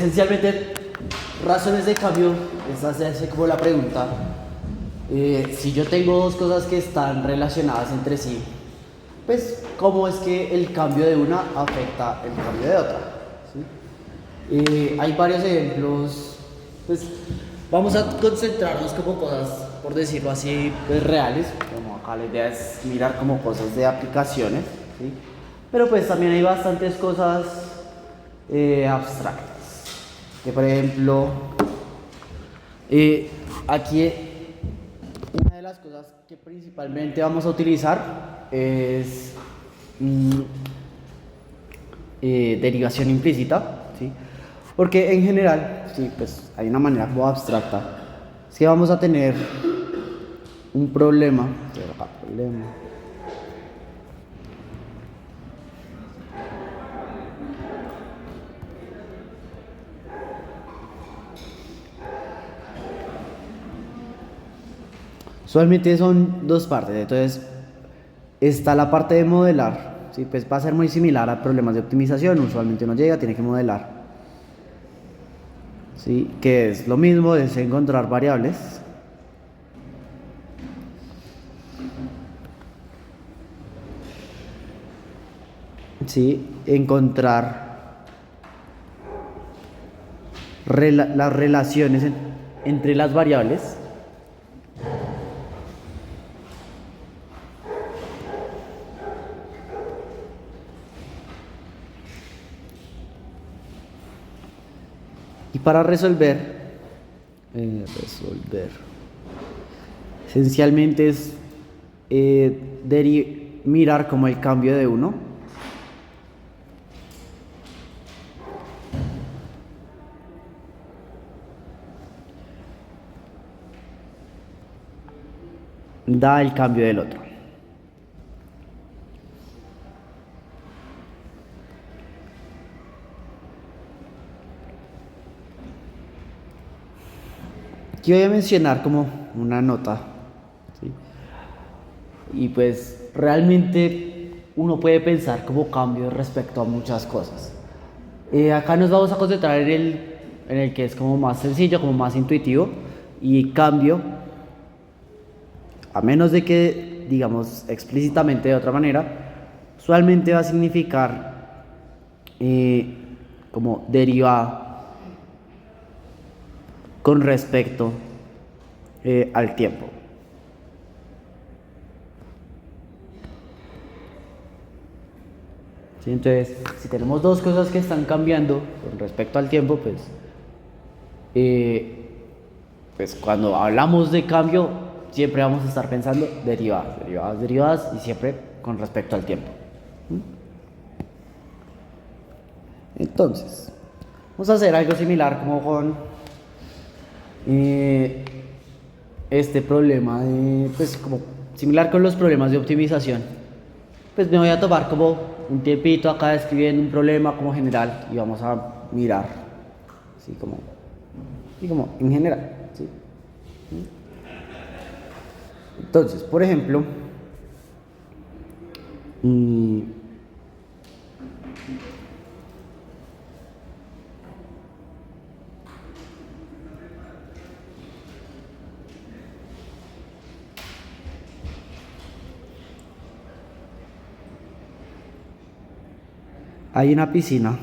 esencialmente, razones de cambio es hacerse como la pregunta, si yo tengo dos cosas que están relacionadas entre sí, pues cómo es que el cambio de una afecta el cambio de otra, ¿sí? Hay varios ejemplos, pues vamos a concentrarnos como cosas, por decirlo así, pues, reales, como acá la idea es mirar como cosas de aplicaciones, ¿sí? Pero pues también hay bastantes cosas abstractas, que por ejemplo, aquí una de las cosas que principalmente vamos a utilizar es derivación implícita, ¿sí? Porque en general, sí, pues hay una manera como abstracta, es que vamos a tener un problema. Usualmente son dos partes, entonces está la parte de modelar, ¿sí? Pues va a ser muy similar a problemas de optimización, usualmente uno llega, tiene que modelar, ¿sí? Que es lo mismo, es encontrar variables, ¿sí? Encontrar las relaciones entre las variables. Y para resolver, esencialmente es mirar como el cambio de uno da el cambio del otro. Aquí voy a mencionar como una nota, ¿sí? Y pues realmente uno puede pensar como cambio respecto a muchas cosas. Acá nos vamos a concentrar en el que es como más sencillo, como más intuitivo, y cambio, a menos de que digamos explícitamente de otra manera, usualmente va a significar como derivada con respecto al tiempo. ¿Sí? Entonces, si tenemos dos cosas que están cambiando con respecto al tiempo, pues cuando hablamos de cambio, siempre vamos a estar pensando derivadas, derivadas, derivadas y siempre con respecto al tiempo. Entonces, vamos a hacer algo similar como con este problema pues como similar con los problemas de optimización. Pues me voy a tomar como un tiempito acá escribiendo un problema como general y vamos a mirar, así como en general, ¿sí? Entonces, por ejemplo, hay una piscina.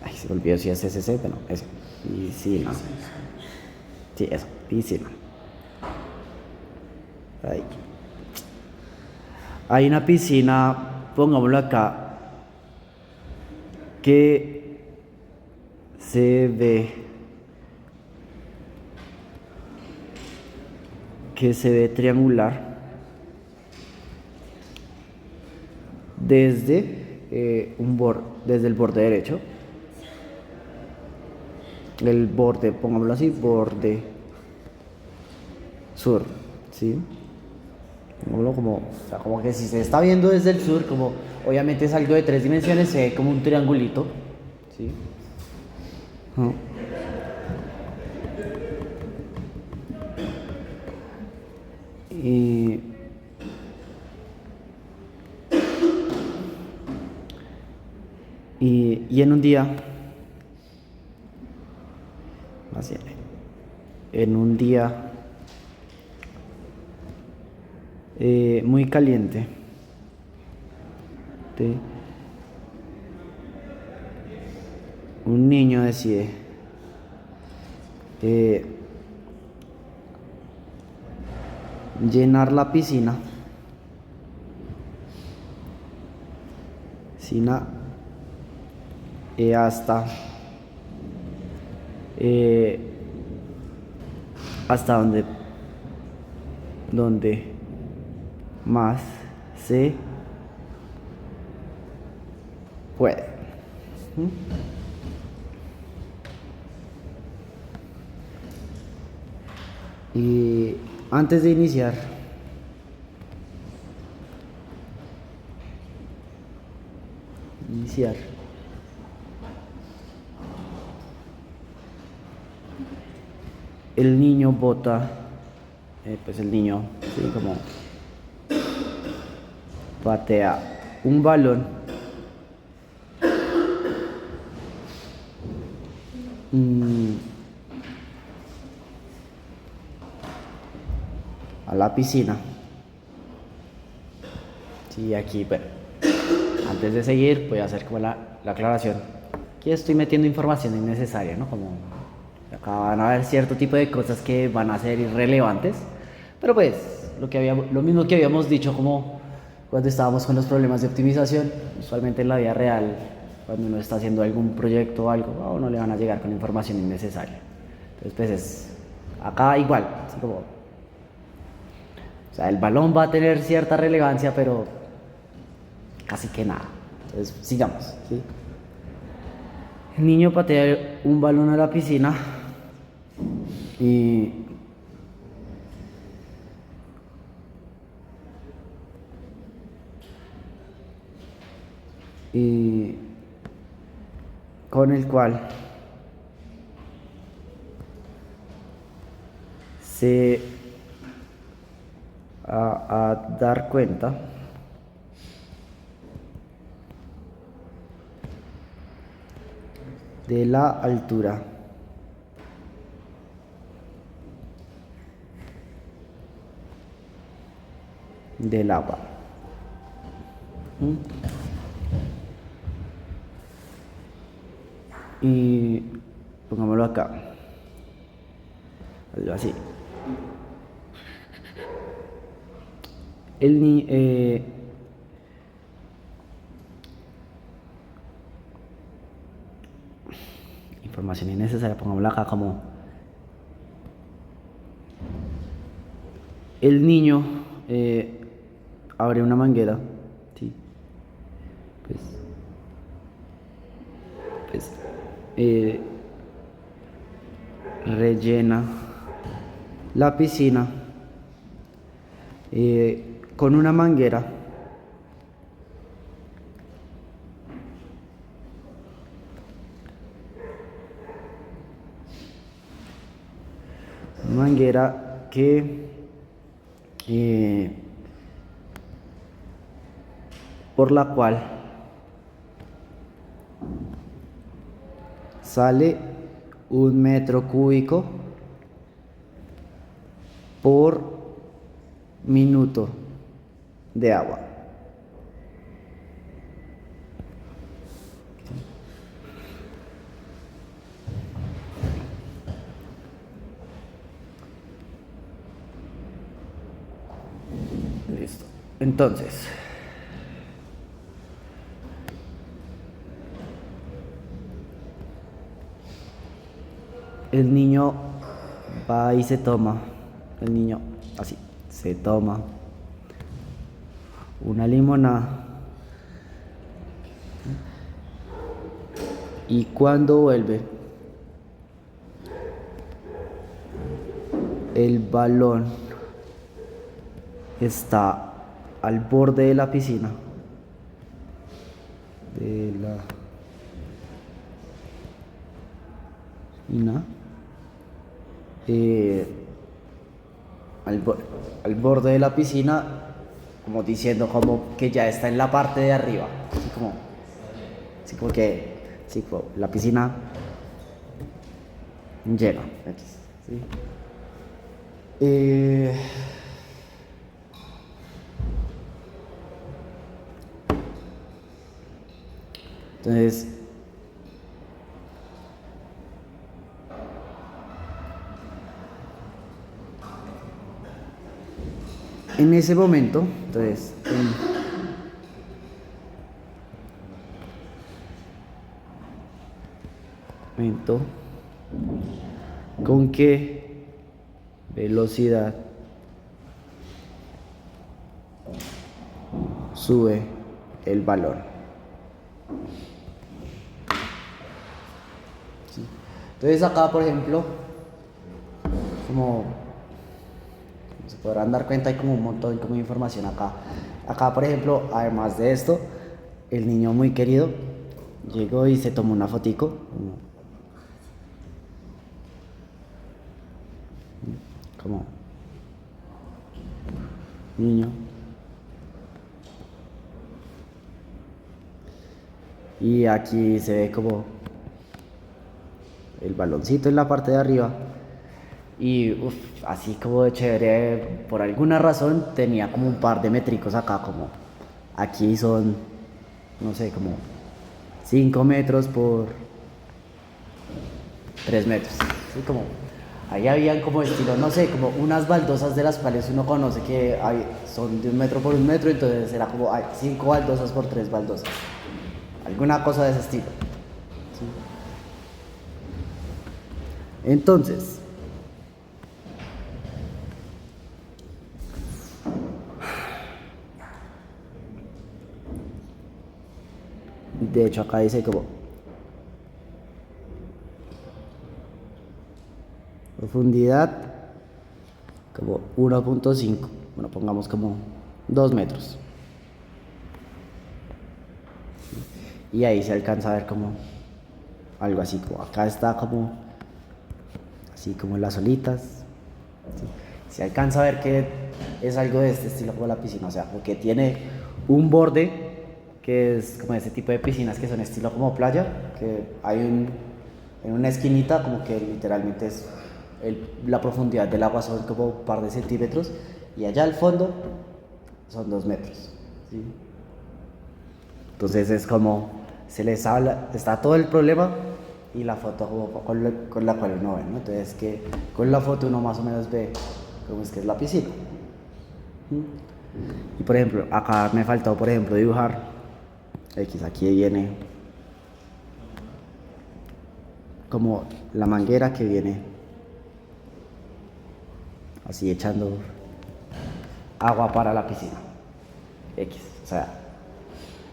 Ay, se me olvidó si es SC, pero no, eso. Piscina. Sí, eso, piscina. Ahí. Hay una piscina, pongámoslo acá, que se ve triangular desde desde el borde derecho, el borde, pongámoslo así, borde sur, ¿sí? Como, o sea, como que si se está viendo desde el sur, como obviamente es algo de 3 dimensiones, se ve como un triangulito, ¿sí? Y Y en un día, así, en un día muy caliente, ¿sí? Un niño decide eh, llenar la piscina, piscina hasta eh, hasta donde más se puede. ¿Mm? Y antes de iniciar, el niño bota, pues el niño, sí, como patea un balón a la piscina. Sí, aquí, bueno, antes de seguir voy a hacer como la aclaración. Aquí estoy metiendo información innecesaria, ¿no? Como acá van a haber cierto tipo de cosas que van a ser irrelevantes, pero pues lo mismo que habíamos dicho como cuando estábamos con los problemas de optimización, usualmente en la vida real, cuando uno está haciendo algún proyecto o algo, a uno le van a llegar con información innecesaria. Entonces pues acá igual, así como, o sea, el balón va a tener cierta relevancia, pero casi que nada. Entonces sigamos, ¿sí? El niño patea un balón a la piscina y con el cual se a dar cuenta de la altura del agua. Y pongámoslo acá, algo así. Información innecesaria, pongámoslo acá como el niño abre una manguera, ¿sí? Pues rellena la piscina con una manguera que por la cual sale 1 metro cúbico por minuto de agua. Listo. Entonces, el niño va y se toma, el niño así, se toma una limonada y cuando vuelve, el balón está al borde de la piscina, al borde de la como diciendo como que ya está en la parte de arriba, así Así como que, sí, como la piscina llena. ¿Sí? Eh, entonces, en ese momento, entonces, momento, ¿con qué velocidad sube el balón? ¿Sí? Entonces acá, por ejemplo, como se podrán dar cuenta, hay como un montón como de información acá. Acá, por ejemplo, además de esto, el niño muy querido llegó y se tomó una fotico. Como niño. Y aquí se ve como el baloncito en la parte de arriba. Y así como de chévere, por alguna razón tenía como un par de métricos acá, como aquí son, no sé, como 5 metros por 3 metros. Así como, ahí habían como estilo, no sé, como unas baldosas de las cuales uno conoce que son de 1 metro por 1 metro, entonces era como 5 baldosas por 3 baldosas. Alguna cosa de ese estilo. ¿Sí? Entonces, de hecho acá dice como profundidad como 1.5, bueno, pongamos como 2 metros. Y ahí se alcanza a ver como algo así, como acá está como así como las olitas. ¿Sí? Se alcanza a ver que es algo de este estilo como la piscina, o sea, porque tiene un borde que es como ese tipo de piscinas que son estilo como playa, que hay en una esquinita como que literalmente es la profundidad del agua son como un par de centímetros y allá al fondo son 2 metros. ¿Sí? Entonces es como se les habla, está todo el problema y la foto con la cual uno ve, ¿no? Entonces que con la foto uno más o menos ve cómo es que es la piscina. Y por ejemplo, acá me faltó por ejemplo dibujar X, aquí viene como la manguera que viene así echando agua para la piscina. X, o sea,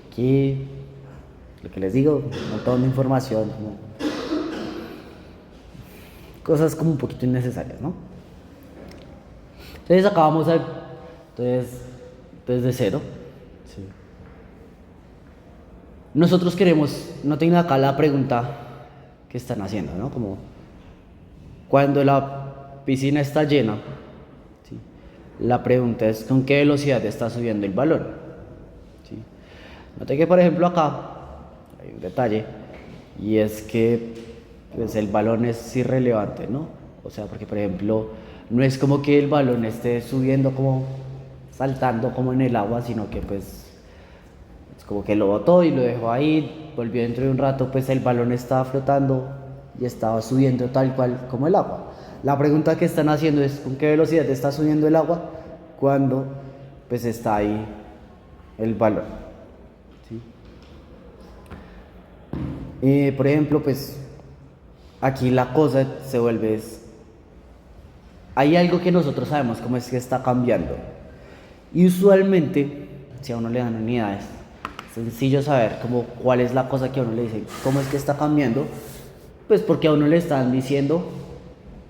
aquí lo que les digo, un montón de información, como cosas como un poquito innecesarias, ¿no? Entonces acá vamos a, entonces, desde cero. Sí. Nosotros queremos, no tengo acá la pregunta que están haciendo, ¿no? Como cuando la piscina está llena, ¿sí? La pregunta es con qué velocidad está subiendo el balón. ¿Sí? Note que por ejemplo acá hay un detalle y es que pues, el balón es irrelevante, ¿no? O sea, porque por ejemplo no es como que el balón esté subiendo como saltando como en el agua, sino que pues es como que lo botó y lo dejó ahí, volvió dentro de un rato, pues el balón estaba flotando y estaba subiendo tal cual como el agua. La pregunta que están haciendo es ¿con qué velocidad está subiendo el agua cuando pues está ahí el balón? ¿Sí? Por ejemplo, pues aquí la cosa se vuelve hay algo que nosotros sabemos cómo es que está cambiando. Y usualmente, si a uno le dan unidades, es sencillo saber cuál es la cosa que a uno le dice, cómo es que está cambiando, pues porque a uno le están diciendo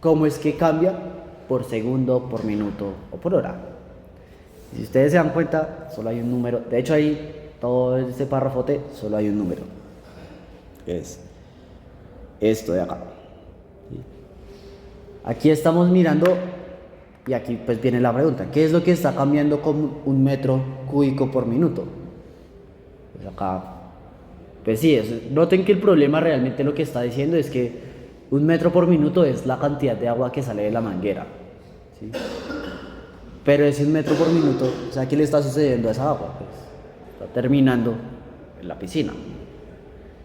cómo es que cambia por segundo, por minuto o por hora. Y si ustedes se dan cuenta, solo hay un número. De hecho, ahí todo este párrafote, solo hay un número. Es esto de acá. Aquí estamos mirando y aquí pues viene la pregunta, ¿qué es lo que está cambiando con 1 metro cúbico por minuto? Pues acá Pues sí, noten que el problema realmente lo que está diciendo es que 1 metro por minuto es la cantidad de agua que sale de la manguera, ¿sí? Pero ese 1 metro por minuto, o sea, ¿qué le está sucediendo a esa agua? Pues está terminando en la piscina.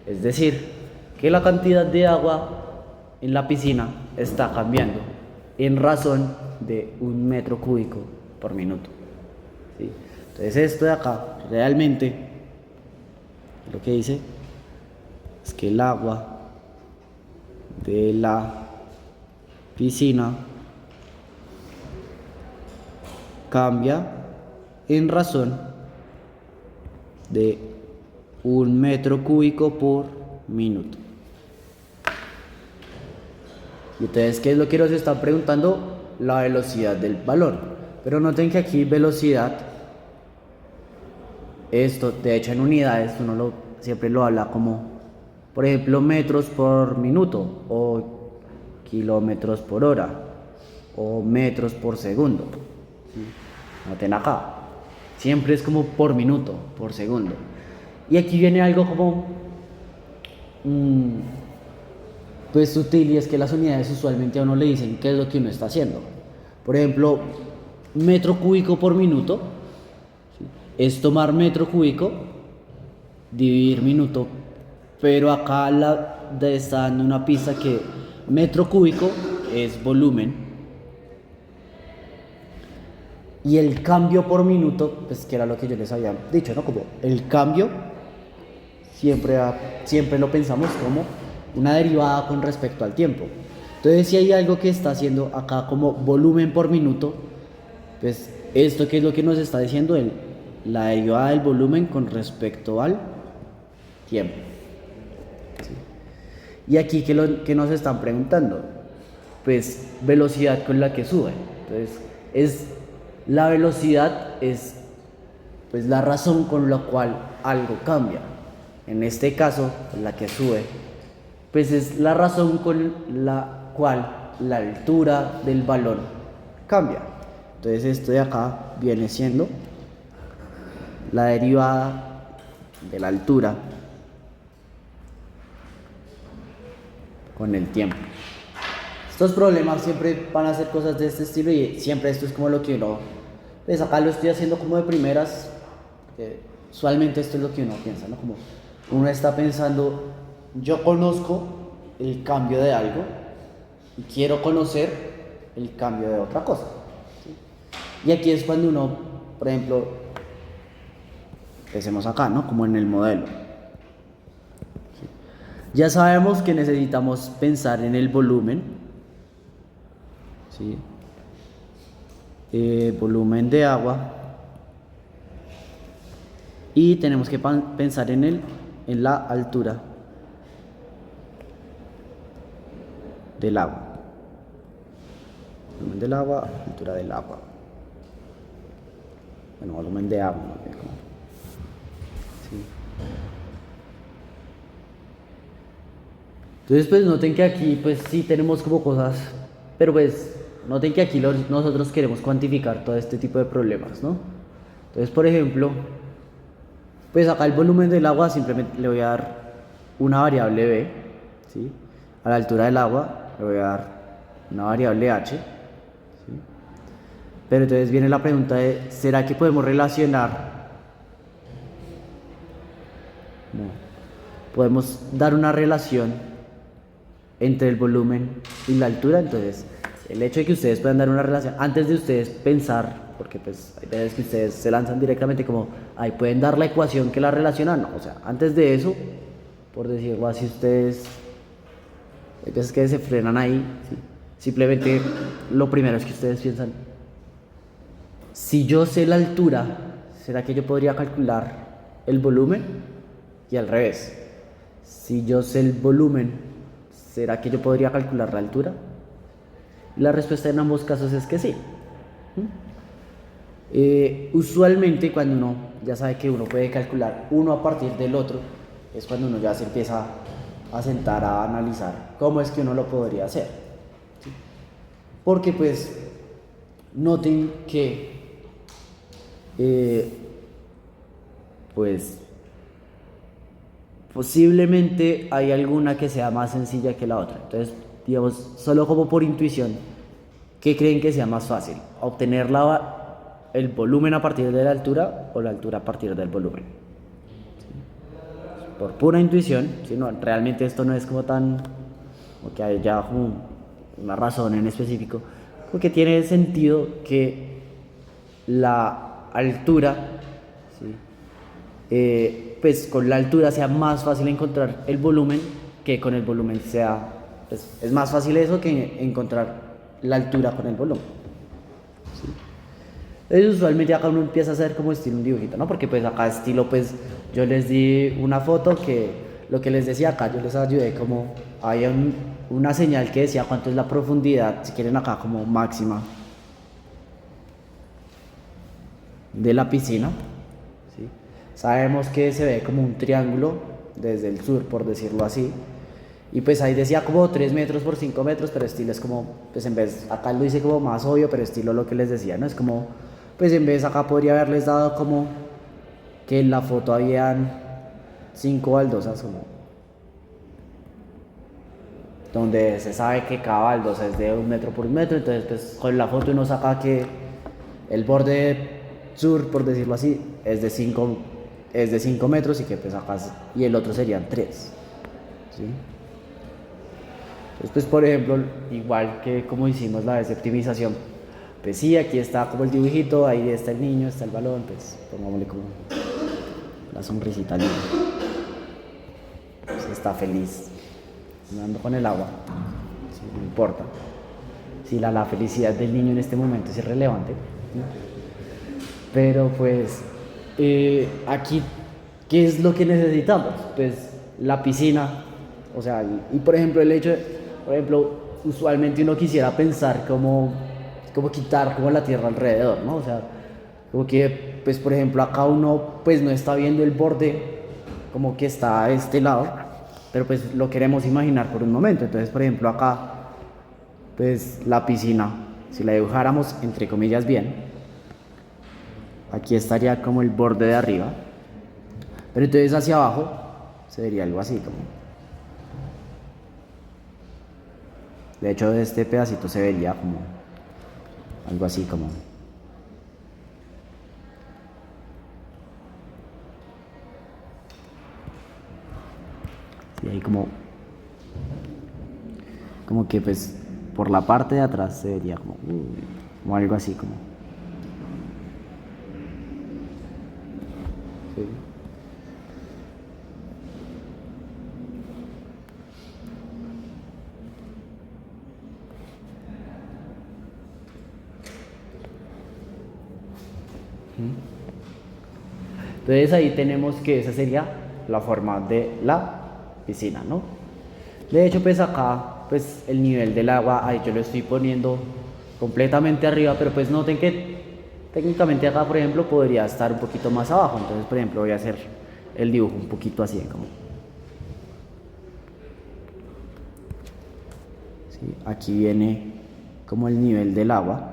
Es decir, que la cantidad de agua en la piscina está cambiando en razón de 1 metro cúbico por minuto, ¿sí? Entonces esto de acá realmente lo que dice es que el agua de la piscina cambia en razón de 1 metro cúbico por minuto. Y entonces, ¿qué es lo que nos están preguntando? La velocidad del balón. Pero noten que aquí velocidad, esto de hecho en unidades uno siempre lo habla como, por ejemplo, metros por minuto o kilómetros por hora o metros por segundo. Noten acá, siempre es como por minuto, por segundo. Y aquí viene algo como pues sutil, y es que las unidades usualmente a uno le dicen qué es lo que uno está haciendo. Por ejemplo, metro cúbico por minuto, ¿sí? Es tomar metro cúbico, dividir minuto, pero acá está dando una pista que metro cúbico es volumen y el cambio por minuto, pues que era lo que yo les había dicho, ¿no? Como el cambio siempre lo pensamos como una derivada con respecto al tiempo. Entonces, si hay algo que está haciendo acá como volumen por minuto, pues esto que es lo que nos está diciendo la derivada del volumen con respecto al tiempo, ¿sí? Y aquí que nos están preguntando, pues velocidad con la que sube. Entonces, la velocidad es pues la razón con la cual algo cambia. En este caso, la que sube, pues es la razón con la cual la altura del balón cambia. Entonces esto de acá viene siendo la derivada de la altura con el tiempo. Estos problemas siempre van a ser cosas de este estilo y siempre esto es como lo que uno, pues acá lo estoy haciendo como de primeras, usualmente esto es lo que uno piensa, ¿no? Como uno está pensando, yo conozco el cambio de algo y quiero conocer el cambio de otra cosa, ¿sí? Y aquí es cuando uno, por ejemplo, empecemos acá, ¿no? Como en el modelo. ¿Sí? Ya sabemos que necesitamos pensar en el volumen, ¿sí? Volumen de agua, y tenemos que pensar en la altura del agua. Volumen del agua, altura del agua. Bueno, volumen de agua, ¿no? Sí. Entonces, pues noten que aquí, pues sí tenemos como cosas, pero pues noten que aquí nosotros queremos cuantificar todo este tipo de problemas, ¿no? Entonces, por ejemplo, pues acá el volumen del agua simplemente le voy a dar una variable b, ¿sí? A la altura del agua le voy a dar una variable h, ¿sí? Pero entonces viene la pregunta de, ¿será que podemos relacionar? No. Podemos dar una relación entre el volumen y la altura. Entonces, el hecho de que ustedes puedan dar una relación, antes de ustedes pensar, porque pues hay veces que ustedes se lanzan directamente como, ahí pueden dar la ecuación que la relaciona, no, o sea, antes de eso, por decirlo así, ustedes, hay veces que se frenan ahí, ¿sí? Simplemente lo primero es que ustedes piensan, si yo sé la altura, ¿será que yo podría calcular el volumen? Y al revés, si yo sé el volumen, ¿será que yo podría calcular la altura? Y la respuesta en ambos casos es que sí. Usualmente cuando uno ya sabe que uno puede calcular uno a partir del otro, es cuando uno ya se empieza a sentar a analizar cómo es que uno lo podría hacer, ¿sí? Porque pues noten que pues posiblemente hay alguna que sea más sencilla que la otra. Entonces, digamos, solo como por intuición, ¿qué creen que sea más fácil? ¿Obtener el volumen a partir de la altura o la altura a partir del volumen? Por pura intuición, si no, realmente esto no es como tan, como que haya como una razón en específico, porque tiene sentido que la altura, ¿sí? Pues con la altura sea más fácil encontrar el volumen que con el volumen sea, pues es más fácil eso que encontrar la altura con el volumen, ¿sí? Entonces usualmente acá uno empieza a hacer como estilo un dibujito, ¿no? Porque pues acá estilo pues yo les di una foto que lo que les decía acá, yo les ayudé como había una señal que decía cuánto es la profundidad, si quieren acá como máxima de la piscina, ¿sí? Sabemos que se ve como un triángulo desde el sur, por decirlo así, y pues ahí decía como 3 metros por 5 metros, pero estilo es como, pues en vez, acá lo hice como más obvio, pero estilo lo que les decía, ¿no? Es como, pues en vez acá podría haberles dado como que en la foto habían 5 baldosas, como donde se sabe que cada baldosa es de 1 metro por 1 metro, entonces pues con la foto uno saca que el borde sur, por decirlo así, es de 5 metros y que pues acá, y el otro serían 3, ¿sí? Entonces pues por ejemplo, igual que como hicimos la vez de optimización, pues sí, aquí está como el dibujito, ahí está el niño, está el balón, pues pongámosle como la sonrisita al niño, pues está feliz andando con el agua, sí, no importa si la felicidad del niño en este momento es irrelevante, ¿no? Pero pues aquí, ¿qué es lo que necesitamos? Pues la piscina, o sea, y por ejemplo el hecho de, por ejemplo, usualmente uno quisiera pensar como quitar como la tierra alrededor, ¿no? O sea, como que, pues por ejemplo acá uno pues no está viendo el borde como que está a este lado, pero pues lo queremos imaginar por un momento. Entonces, por ejemplo, acá, pues la piscina, si la dibujáramos entre comillas bien, aquí estaría como el borde de arriba, pero entonces hacia abajo se vería algo así como, de hecho este pedacito se vería como algo así como, y ahí como que pues por la parte de atrás se vería como algo así como, ¿sí? Entonces ahí tenemos que esa sería la forma de la piscina, ¿no? De hecho, pues acá, pues el nivel del agua, ahí yo lo estoy poniendo completamente arriba, pero pues noten que técnicamente acá, por ejemplo, podría estar un poquito más abajo. Entonces, por ejemplo, voy a hacer el dibujo un poquito así, como, ¿sí? Aquí viene como el nivel del agua.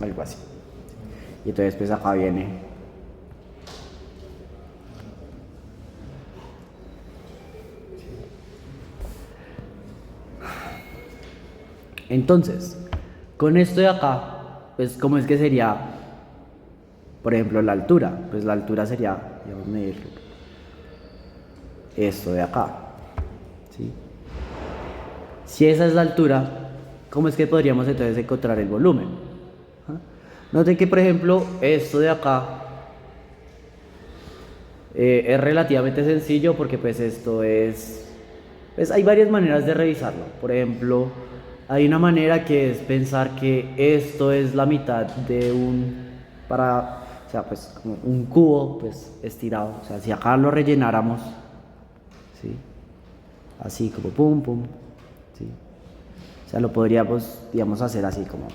Algo así. Y entonces pues acá viene entonces con esto de acá pues cómo es que sería, por ejemplo, la altura. Pues la altura sería, digamos, medir esto de acá, ¿sí? Si esa es la altura, ¿cómo es que podríamos entonces encontrar el volumen? ¿Ah? Noten que, por ejemplo, esto de acá es relativamente sencillo porque pues esto es, pues hay varias maneras de revisarlo. Por ejemplo, hay una manera que es pensar que esto es la mitad de o sea, pues como un cubo pues estirado. O sea, si acá lo rellenáramos, ¿sí? Así como pum, pum, ¿sí? O sea, lo podríamos, digamos, hacer así como,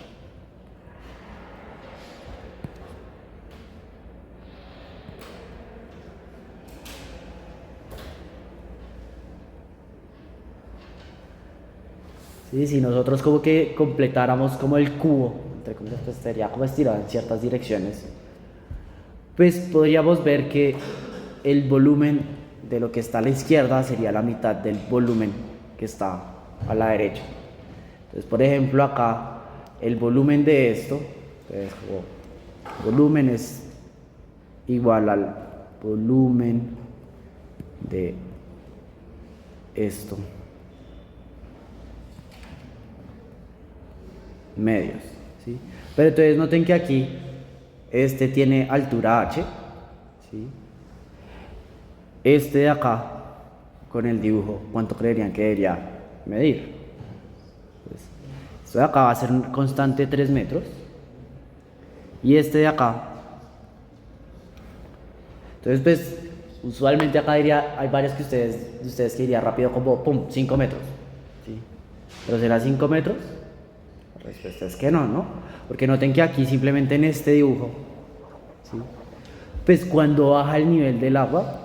¿sí? Si nosotros como que completáramos como el cubo, entre comillas, pues estaría como estirado en ciertas direcciones, pues podríamos ver que el volumen de lo que está a la izquierda sería la mitad del volumen que está a la derecha. Entonces, por ejemplo, acá el volumen de esto, entonces, volumen es igual al volumen de esto, medios, ¿sí? Pero entonces noten que aquí este tiene altura h, ¿sí? Este de acá, con el dibujo, ¿cuánto creerían que debería medir? Pues, esto de acá va a ser un constante 3 metros. Y este de acá. Entonces, pues, usualmente acá diría, hay varios que ustedes que diría rápido como, pum, 5 metros. ¿Sí? ¿Pero será 5 metros? La respuesta es que no, ¿no? Porque noten que aquí simplemente en este dibujo, ¿sí? Pues cuando baja el nivel del agua,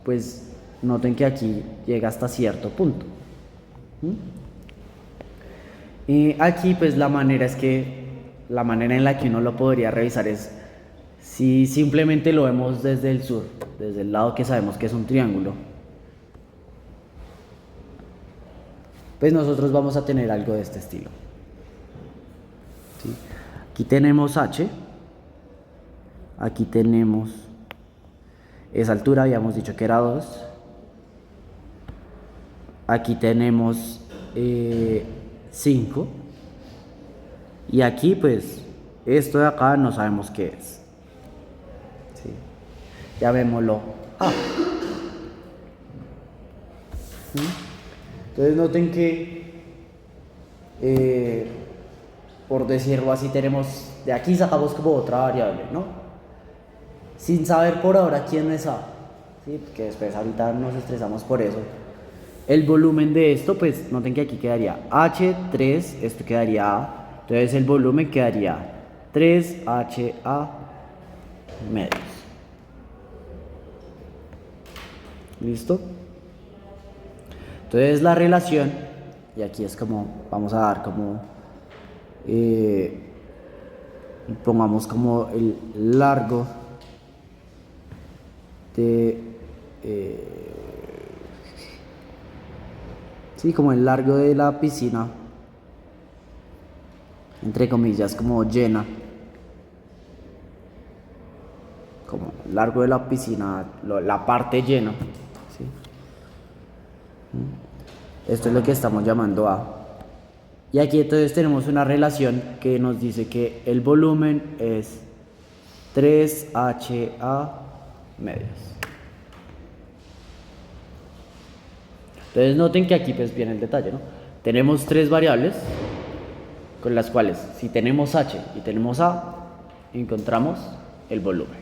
pues noten que aquí llega hasta cierto punto. Y aquí pues la manera en la que uno lo podría revisar es si simplemente lo vemos desde el sur, desde el lado que sabemos que es un triángulo, pues nosotros vamos a tener algo de este estilo. ¿Sí? Aquí tenemos h, aquí tenemos esa altura, habíamos dicho que era 2, aquí tenemos 5, y aquí pues esto de acá no sabemos qué es. ¿Sí? Llamémoslo A. Entonces noten que por decirlo así tenemos, de aquí sacamos como otra variable, ¿no? Sin saber por ahora quién es A, ¿sí? Porque después ahorita nos estresamos por eso. El volumen de esto, pues noten que aquí quedaría H3, esto quedaría A, entonces el volumen quedaría 3HA medios. ¿Listo? Entonces la relación, y aquí es como, vamos a dar como, pongamos como el largo de, sí, como el largo de la piscina, entre comillas, como llena, como largo de la piscina, la parte llena, ¿sí? Esto es lo que estamos llamando A. Y aquí entonces tenemos una relación que nos dice que el volumen es 3HA medios. Entonces noten que aquí pues viene el detalle, ¿no? Tenemos tres variables con las cuales si tenemos H y tenemos A, encontramos el volumen.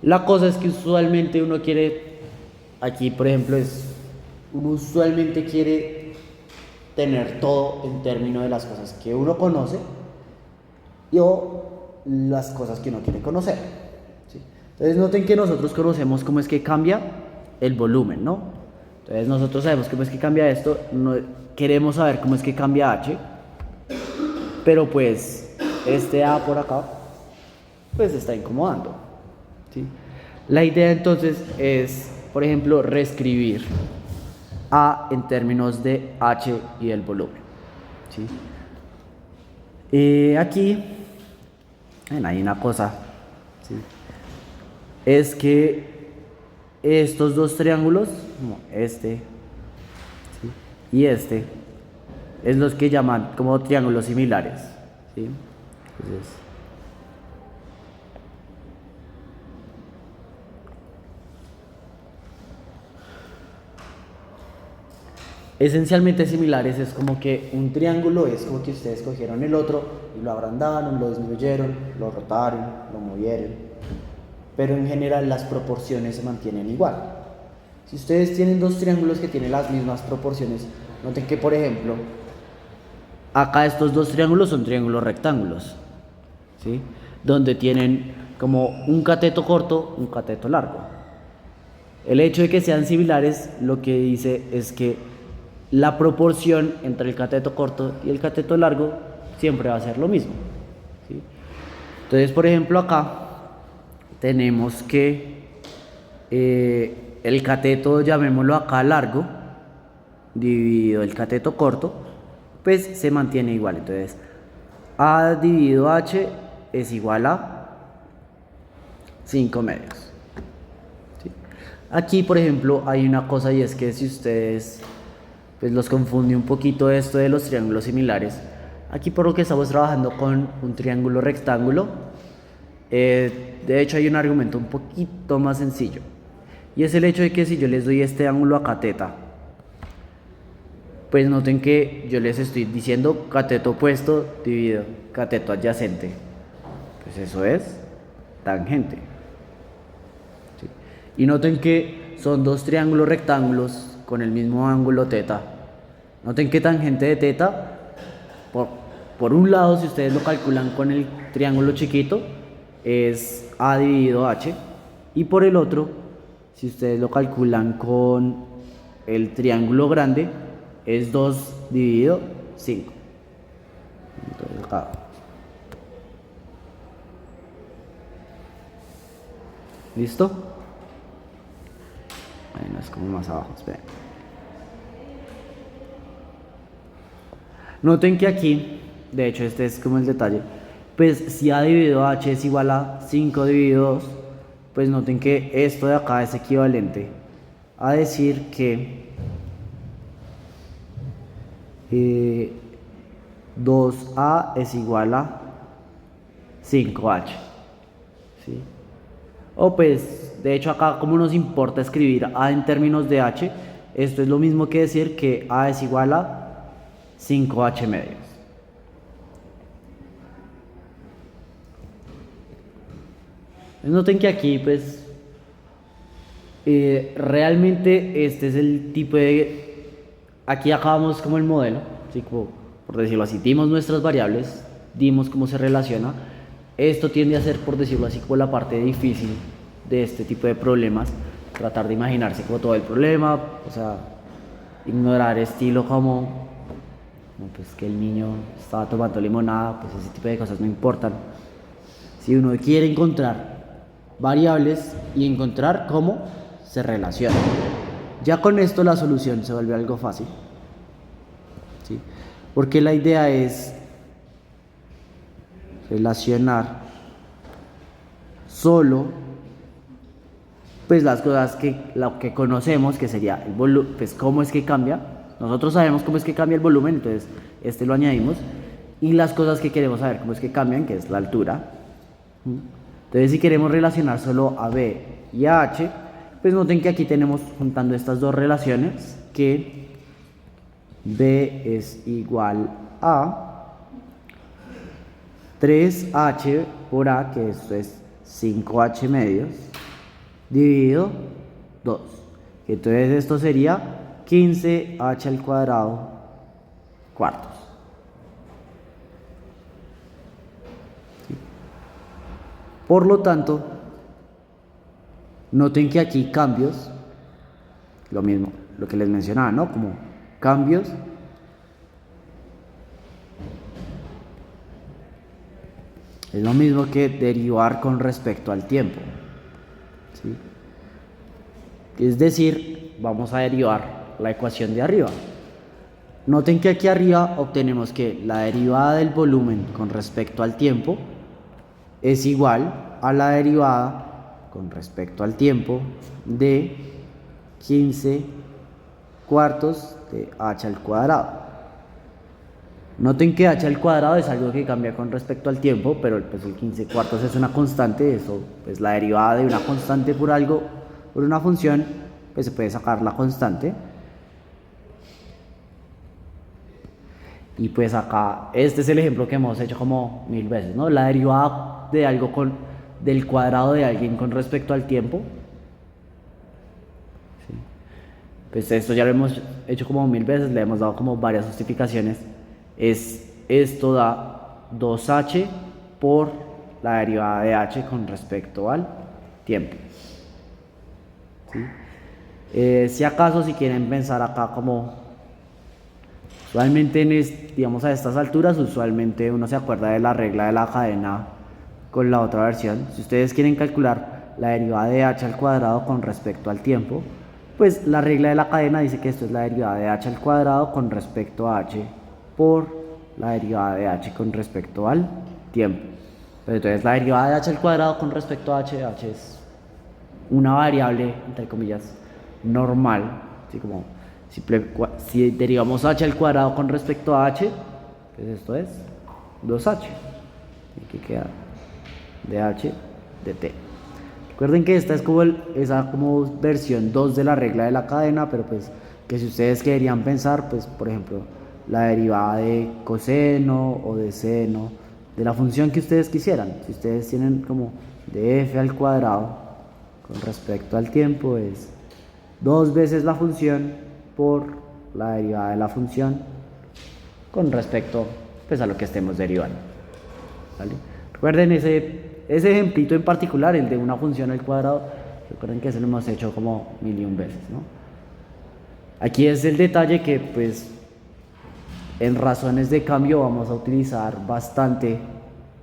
La cosa es que usualmente uno quiere, aquí por ejemplo uno usualmente quiere tener todo en términos de las cosas que uno conoce o las cosas que uno quiere conocer, ¿sí? Entonces noten que nosotros conocemos cómo es que cambia el volumen, ¿no? Entonces nosotros sabemos cómo es que cambia esto, no, queremos saber cómo es que cambia H, pero pues este A por acá pues está incomodando, ¿sí? La idea entonces es, por ejemplo, reescribir A en términos de H y el volumen, ¿sí? Aquí hay una cosa, ¿sí? Es que estos dos triángulos, como este, ¿sí? Y este, es los que llaman como triángulos similares, ¿sí? Entonces, esencialmente similares es como que un triángulo es como que ustedes cogieron el otro y lo agrandaron, lo disminuyeron, lo rotaron, lo movieron, pero en general las proporciones se mantienen igual. Si ustedes tienen dos triángulos que tienen las mismas proporciones, noten que por ejemplo acá estos dos triángulos son triángulos rectángulos, ¿sí? Donde tienen como un cateto corto, un cateto largo. El hecho de que sean similares lo que dice es que la proporción entre el cateto corto y el cateto largo siempre va a ser lo mismo, ¿sí? Entonces, por ejemplo, acá tenemos que el cateto, llamémoslo acá largo, dividido el cateto corto, pues se mantiene igual. Entonces, A dividido H es igual a 5 medios. ¿Sí? Aquí, por ejemplo, hay una cosa, y es que si ustedes pues los confunde un poquito esto de los triángulos similares, aquí por lo que estamos trabajando con un triángulo rectángulo, de hecho hay un argumento un poquito más sencillo, y es el hecho de que si yo les doy este ángulo acá teta, pues noten que yo les estoy diciendo cateto opuesto dividido cateto adyacente, pues eso es tangente, ¿sí? Y noten que son dos triángulos rectángulos con el mismo ángulo teta. Noten que tangente de teta, por un lado, si ustedes lo calculan con el triángulo chiquito, es A dividido H, y por el otro, si ustedes lo calculan con el triángulo grande, es 2 dividido 5. Entonces acá. ¿Listo? Bueno, es como más abajo, esperen. Noten que aquí, de hecho este es como el detalle, pues si A dividido H es igual a 5 dividido 2, pues noten que esto de acá es equivalente a decir que 2A es igual a 5H, ¿sí? O pues, de hecho acá como nos importa escribir A en términos de H, esto es lo mismo que decir que A es igual a 5H medios. Noten que aquí pues realmente este es el tipo de... Aquí acabamos como el modelo, ¿sí? Como, por decirlo así, dimos nuestras variables, dimos cómo se relaciona. Esto tiende a ser, por decirlo así, como la parte difícil de este tipo de problemas, tratar de imaginarse como todo el problema, o sea, ignorar estilo como pues que el niño estaba tomando limonada, pues ese tipo de cosas no importan. Si uno quiere encontrar variables y encontrar cómo se relacionan, ya con esto la solución se vuelve algo fácil, ¿sí? Porque la idea es relacionar solo pues las cosas que lo que conocemos, que sería el volumen, pues cómo es que cambia. Nosotros sabemos cómo es que cambia el volumen, entonces este lo añadimos, y las cosas que queremos saber cómo es que cambian, que es la altura. Entonces si queremos relacionar solo a B y a H, pues noten que aquí tenemos juntando estas dos relaciones que B es igual a 3H por A, que esto es 5H medios, dividido 2. Entonces esto sería 15H al cuadrado cuartos. ¿Sí? Por lo tanto, noten que aquí cambios, lo mismo, lo que les mencionaba, ¿no? Como cambios es lo mismo que derivar con respecto al tiempo, ¿sí? Es decir, vamos a derivar la ecuación de arriba. Noten que aquí arriba obtenemos que la derivada del volumen con respecto al tiempo es igual a la derivada con respecto al tiempo de 15 cuartos de h al cuadrado. Noten que h al cuadrado es algo que cambia con respecto al tiempo, pero pues el 15 cuartos es una constante, eso pues la derivada de una constante por algo, por una función, pues se puede sacar la constante. Y pues acá, este es el ejemplo que hemos hecho como 1000 veces, ¿no? La derivada de algo del cuadrado de alguien con respecto al tiempo. ¿Sí? Pues esto ya lo hemos hecho como 1000 veces, le hemos dado como varias justificaciones. Esto da 2h por la derivada de h con respecto al tiempo. ¿Sí? Si acaso, si quieren pensar acá como Usualmente, digamos, a estas alturas, usualmente uno se acuerda de la regla de la cadena con la otra versión. Si ustedes quieren calcular la derivada de h al cuadrado con respecto al tiempo, pues la regla de la cadena dice que esto es la derivada de h al cuadrado con respecto a h por la derivada de h con respecto al tiempo. Pero entonces la derivada de h al cuadrado con respecto a h es una variable, entre comillas, normal, así como si derivamos h al cuadrado con respecto a h, pues esto es 2h. Y aquí queda dh dt. Recuerden que esta es como esa como versión 2 de la regla de la cadena, pero pues que si ustedes querían pensar, pues por ejemplo, la derivada de coseno o de seno, de la función que ustedes quisieran. Si ustedes tienen como de f al cuadrado con respecto al tiempo, es 2 veces la función por la derivada de la función con respecto pues a lo que estemos derivando. ¿Vale? Recuerden ese ejemplito en particular, el de una función al cuadrado, recuerden que eso lo hemos hecho como 1000 veces, ¿no? Aquí es el detalle que pues en razones de cambio vamos a utilizar bastante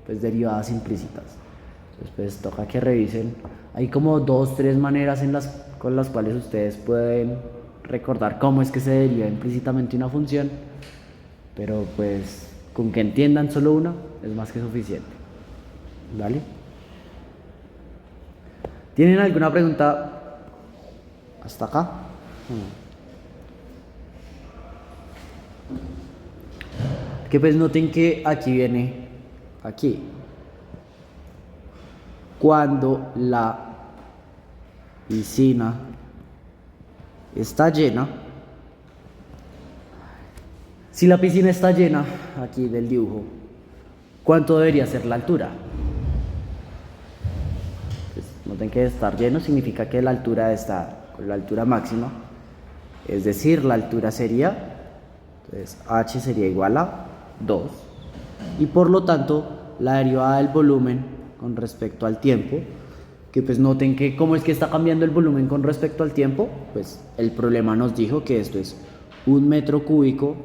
pues derivadas implícitas. Entonces pues toca que revisen. Hay como 2-3 maneras con las cuales ustedes pueden recordar cómo es que se deriva implícitamente una función, pero pues con que entiendan solo una es más que suficiente. ¿Vale? ¿Tienen alguna pregunta hasta acá? Que pues noten que aquí viene, aquí, cuando la piscina está llena. Si la piscina está llena, aquí del dibujo, ¿cuánto debería ser la altura? Pues, noten que estar lleno significa que la altura está con la altura máxima, es decir, la altura sería, entonces h sería igual a 2, y por lo tanto la derivada del volumen con respecto al tiempo, que pues noten que cómo es que está cambiando el volumen con respecto al tiempo, pues el problema nos dijo que esto es 1 metro cúbico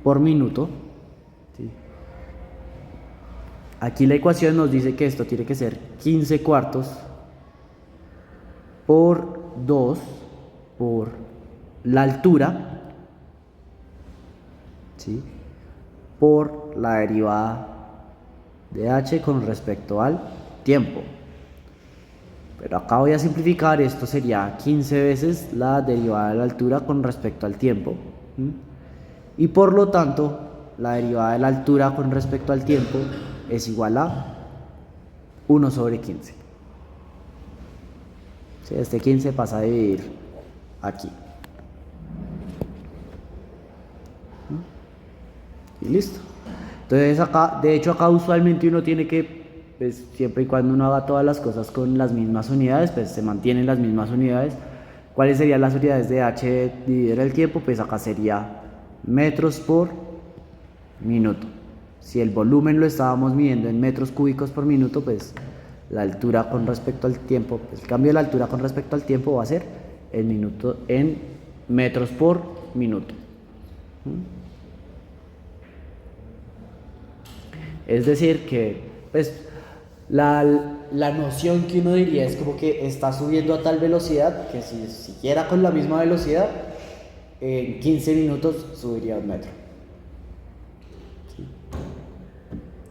por minuto. ¿Sí? Aquí la ecuación nos dice que esto tiene que ser 15 cuartos por 2 por la altura, ¿sí?, por la derivada de h con respecto al tiempo. Pero acá voy a simplificar, esto sería 15 veces la derivada de la altura con respecto al tiempo. Y por lo tanto, la derivada de la altura con respecto al tiempo es igual a 1 sobre 15. ¿Sí? Este 15 pasa a dividir aquí. Y listo. Entonces acá, de hecho acá usualmente uno tiene que, pues siempre y cuando uno haga todas las cosas con las mismas unidades, pues se mantienen las mismas unidades. ¿Cuáles serían las unidades de h dividir el tiempo? Pues acá sería metros por minuto. Si el volumen lo estábamos midiendo en metros cúbicos por minuto, pues la altura con respecto al tiempo, pues el cambio de la altura con respecto al tiempo va a ser en minuto en metros por minuto. Es decir que pues la noción que uno diría es como que está subiendo a tal velocidad que si siguiera con la misma velocidad en 15 minutos subiría 1 metro. ¿Sí?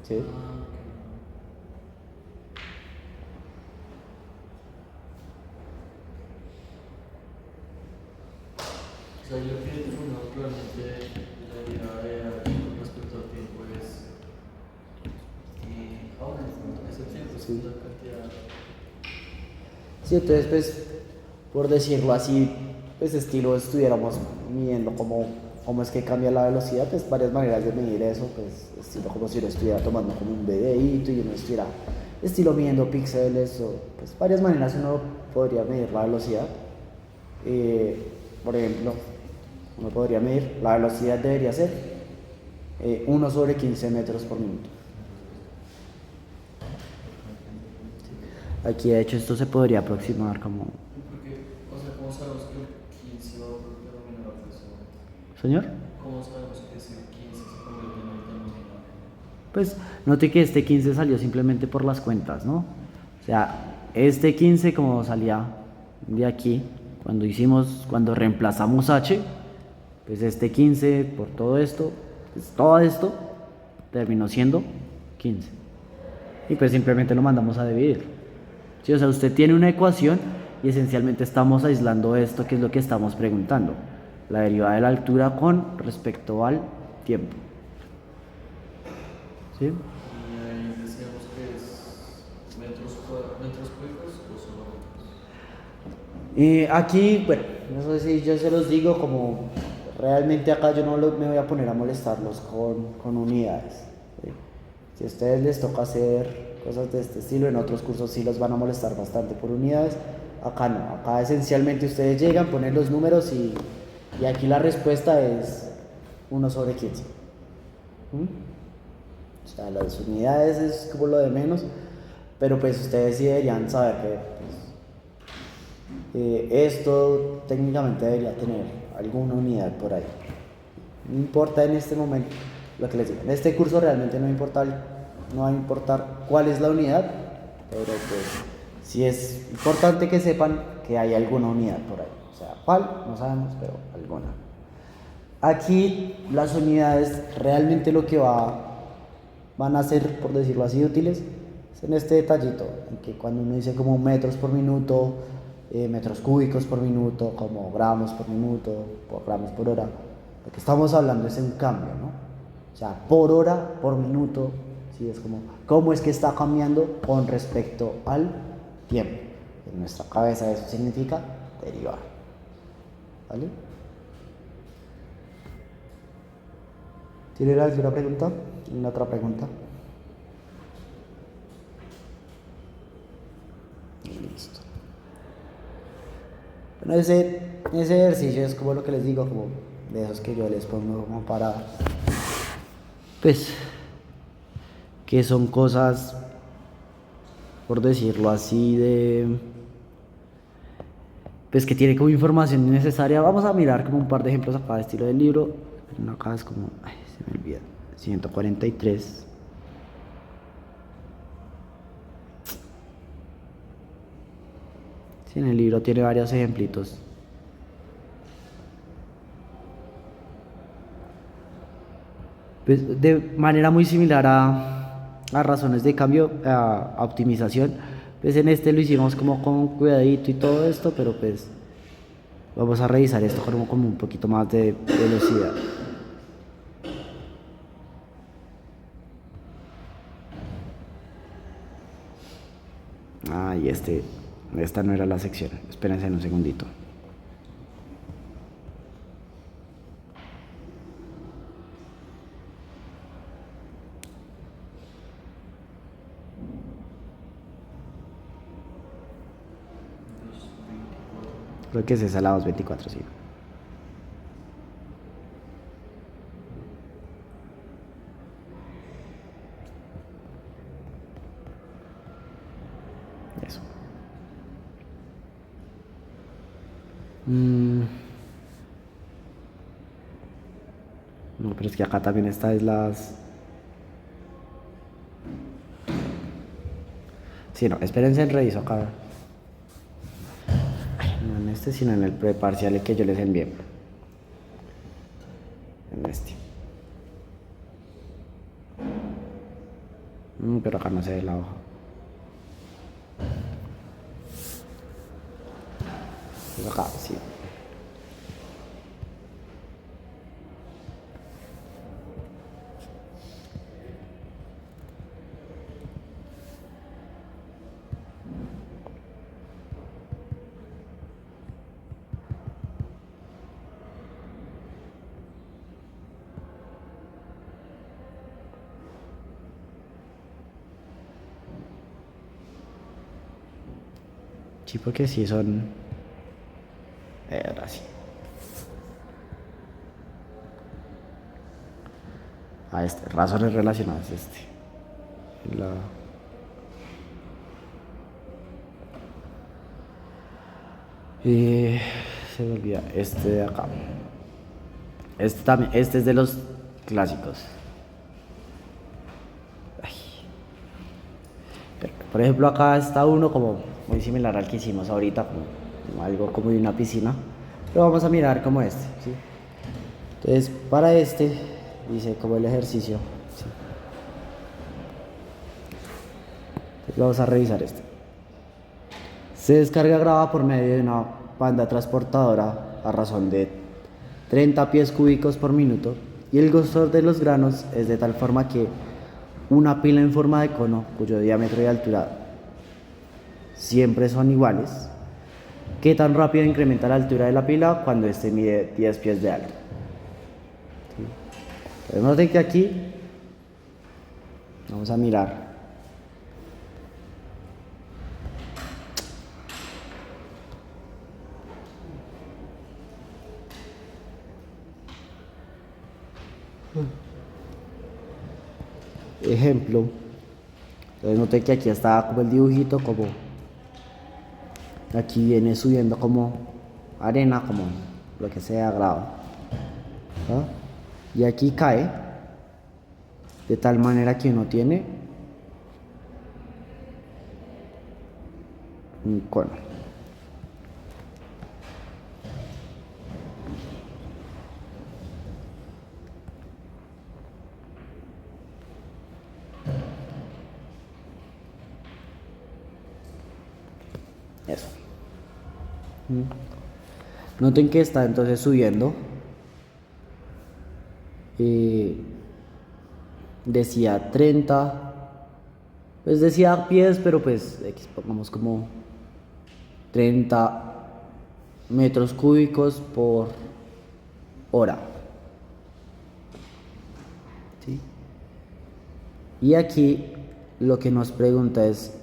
¿Sí? O sea, yo que uno realmente la derivada de h con respecto al tiempo es ahora ese tiempo es Sí. la cantidad. Sí, entonces pues por decirlo así, pues estilo estuviéramos midiendo cómo es que cambia la velocidad, pues varias maneras de medir eso, pues estilo como si uno estuviera tomando como un videíto y uno estuviera estilo midiendo píxeles o pues varias maneras uno podría medir la velocidad. Por ejemplo, uno podría medir, la velocidad debería ser 1 sobre 15 metros por minuto. Aquí de hecho esto se podría aproximar como... Porque, o sea, ¿cómo sabemos que el 15 va por Señor. ¿Cómo sabemos que ese 15 se convierte en el denominador? Pues note que este 15 salió simplemente por las cuentas, ¿no? O sea, este 15 como salía de aquí, cuando reemplazamos h, pues este 15 por todo esto, pues todo esto terminó siendo 15. Y pues simplemente lo mandamos a dividir. Sí, o sea, usted tiene una ecuación y esencialmente estamos aislando esto, que es lo que estamos preguntando. La derivada de la altura con respecto al tiempo. ¿Sí? Y ahí decíamos que es metros cúbicos o solo metros. Aquí, bueno, no sé si yo se los digo como realmente acá yo no me voy a poner a molestarlos con unidades. ¿Sí? Si a ustedes les toca hacer cosas de este estilo, en otros cursos sí los van a molestar bastante por unidades. Acá no, acá esencialmente ustedes llegan, ponen los números y aquí la respuesta es 1 sobre 15. O sea, las unidades es como lo de menos, pero pues ustedes sí deberían saber que esto técnicamente debería tener alguna unidad por ahí. No importa en este momento lo que les digo. En este curso realmente no va a importar cuál es la unidad, pero pues sí es importante que sepan que hay alguna unidad por ahí. O sea, cuál, no sabemos, pero alguna. Aquí las unidades realmente lo que van a ser, por decirlo así, útiles es en este detallito, en que cuando uno dice como metros por minuto, metros cúbicos por minuto, como gramos por minuto, por gramos por hora, lo que estamos hablando es un cambio, ¿no? O sea, por hora, por minuto, ¿sí? Es como, ¿cómo es que está cambiando con respecto al tiempo? En nuestra cabeza eso significa derivar, ¿vale? ¿Tiene alguna pregunta? ¿Una otra pregunta? Listo. Bueno, ese ejercicio es como lo que les digo, como de esos que yo les pongo como para, pues, que son cosas, por decirlo así, pues que tiene como información necesaria. Vamos a mirar como un par de ejemplos acá de estilo del libro. Acá es como, ay, se me olvida, 143. Sí, en el libro tiene varios ejemplitos. Pues de manera muy similar a razones de cambio, a optimización, pues en este lo hicimos como con cuidadito y todo esto, pero pues vamos a revisar esto como un poquito más de velocidad. Ah, y esta no era la sección. Espérense un segundito. Creo que es esa la 224, sí. Eso. No, pero es que acá también está es las... Sí, no, espérense en reviso acá. Ay, no en este, sino en el preparcial que yo les envié. En este. Pero acá no se ve la hoja. Pues acá, sí. Sí, porque sí son... ahora sí. Razones relacionadas, La... se me olvida, de acá. Este también, este es de los clásicos. Ay. Por ejemplo, acá está uno como muy similar al que hicimos ahorita, como algo como de una piscina. Pero vamos a mirar como este, ¿sí? Entonces, para este, dice como el ejercicio, ¿sí? Entonces, vamos a revisar este. Se descarga grava por medio de una banda transportadora a razón de 30 pies cúbicos por minuto y el grosor de los granos es de tal forma que una pila en forma de cono, cuyo diámetro y altura siempre son iguales. ¿Qué tan rápido incrementa la altura de la pila cuando éste mide 10 pies de alto? ¿Sí? Entonces noten que aquí vamos a mirar. Ejemplo. Entonces noten que aquí está como el dibujito, como aquí viene subiendo como arena, como lo que sea grava, ¿no? Y aquí cae de tal manera que uno tiene un cono. Eso. Noten que está entonces subiendo. Decía 30, pues decía pies, pero pues pongamos como 30 metros cúbicos por hora. ¿Sí? Y aquí lo que nos pregunta es,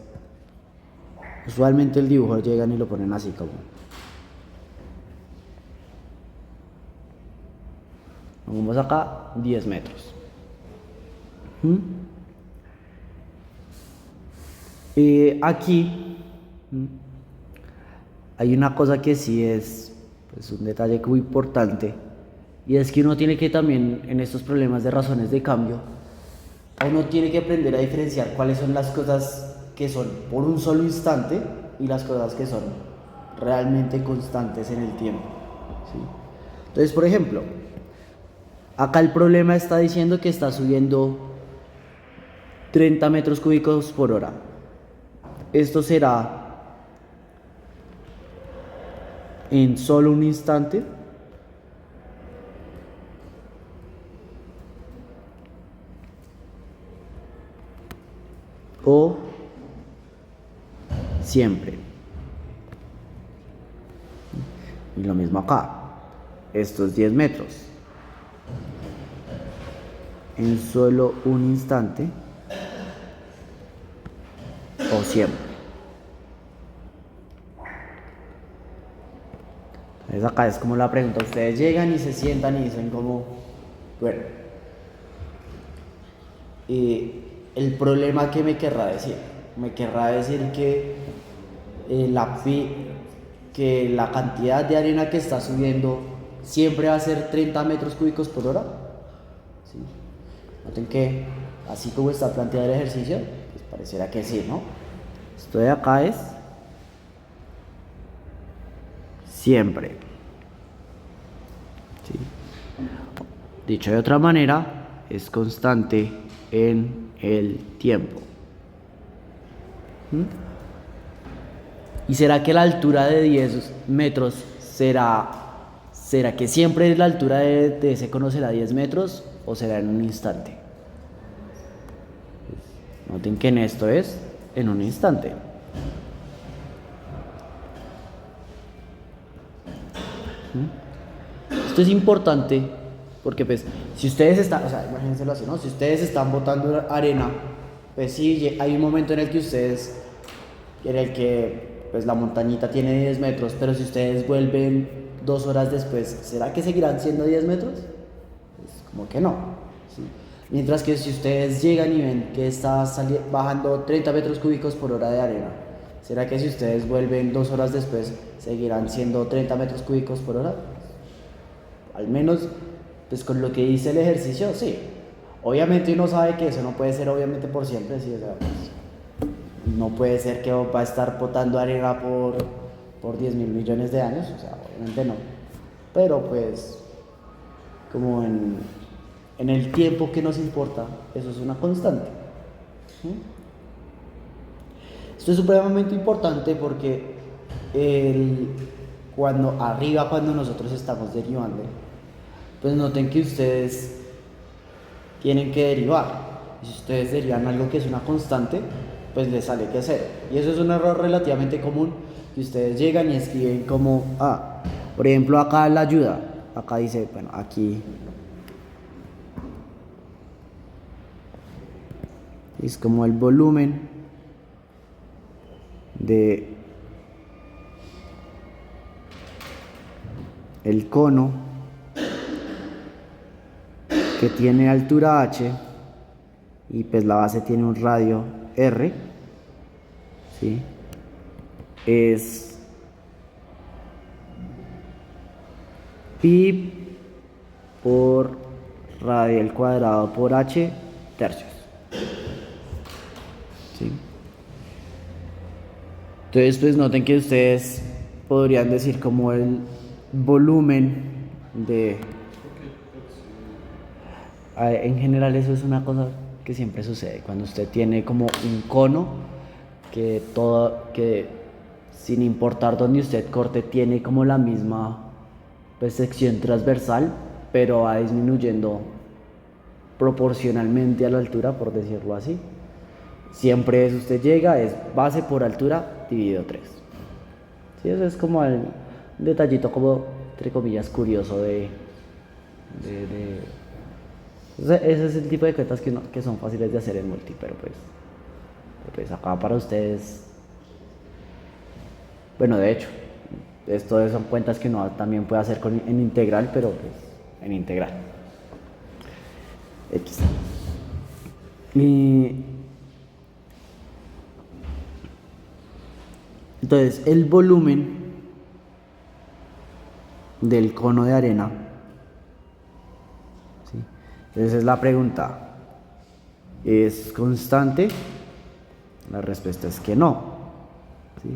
usualmente el dibujo llegan y lo ponen así como, vamos acá 10 metros. Aquí hay una cosa que sí es pues, un detalle muy importante, y es que uno tiene que también en estos problemas de razones de cambio, uno tiene que aprender a diferenciar cuáles son las cosas que son por un solo instante y las cosas que son realmente constantes en el tiempo, ¿sí? Entonces, por ejemplo, acá el problema está diciendo que está subiendo 30 metros cúbicos por hora. Esto será en solo un instante. O siempre. Y lo mismo acá. Estos 10 metros. En solo un instante. O siempre. Entonces acá es como la pregunta. Ustedes llegan y se sientan y dicen como, bueno, el problema que me querrá decir. Me querrá decir que que la cantidad de arena que está subiendo siempre va a ser 30 metros cúbicos por hora. ¿Sí? Noten que así como está planteado el ejercicio, pues pareciera que sí, ¿no? Esto de acá es siempre. ¿Sí? Dicho de otra manera, es constante en el tiempo. ¿Y será que la altura de 10 metros será que siempre la altura de ese cono será 10 metros o será en un instante? Noten que en esto es en un instante. Esto es importante porque pues si ustedes están, o sea, imagínenselo así, ¿no? Si ustedes están botando arena, pues sí, hay un momento en el que pues la montañita tiene 10 metros, pero si ustedes vuelven 2 horas después, ¿será que seguirán siendo 10 metros? Pues como que no, ¿sí? Mientras que si ustedes llegan y ven que está bajando 30 metros cúbicos por hora de arena, ¿será que si ustedes vuelven 2 horas después, seguirán siendo 30 metros cúbicos por hora? Al menos pues con lo que dice el ejercicio, sí. Obviamente uno sabe que eso no puede ser obviamente por siempre, sí, o sea, pues, no puede ser que va a estar botando arena por 10.000 millones de años, o sea, obviamente no. Pero pues, como en el tiempo que nos importa, eso es una constante. ¿Sí? Esto es supremamente importante porque cuando nosotros estamos derivando, pues noten que ustedes tienen que derivar. Y si ustedes derivan algo que es una constante, pues les sale que cero. Y eso es un error relativamente común, que ustedes llegan y escriben como, por ejemplo, acá la ayuda. Acá dice, bueno, aquí es como el volumen de el cono que tiene altura h y pues la base tiene un radio r, ¿sí? Es pi por radio al cuadrado por h tercios, ¿sí? Entonces pues noten que ustedes podrían decir como el volumen de... En general eso es una cosa que siempre sucede cuando usted tiene como un cono que sin importar dónde usted corte tiene como la misma pues sección transversal, pero va disminuyendo proporcionalmente a la altura, por decirlo así. Siempre es usted llega, es base por altura dividido 3. ¿Sí? Eso es como el detallito como, entre comillas, curioso de ese es el tipo de cuentas que son fáciles de hacer en multi, pero pues acá para ustedes, bueno, de hecho, esto son cuentas que uno también puede hacer en integral, pero pues en integral. X. Entonces, el volumen del cono de arena, ¿sí? Entonces es la pregunta, ¿es constante? La respuesta es que no, ¿sí?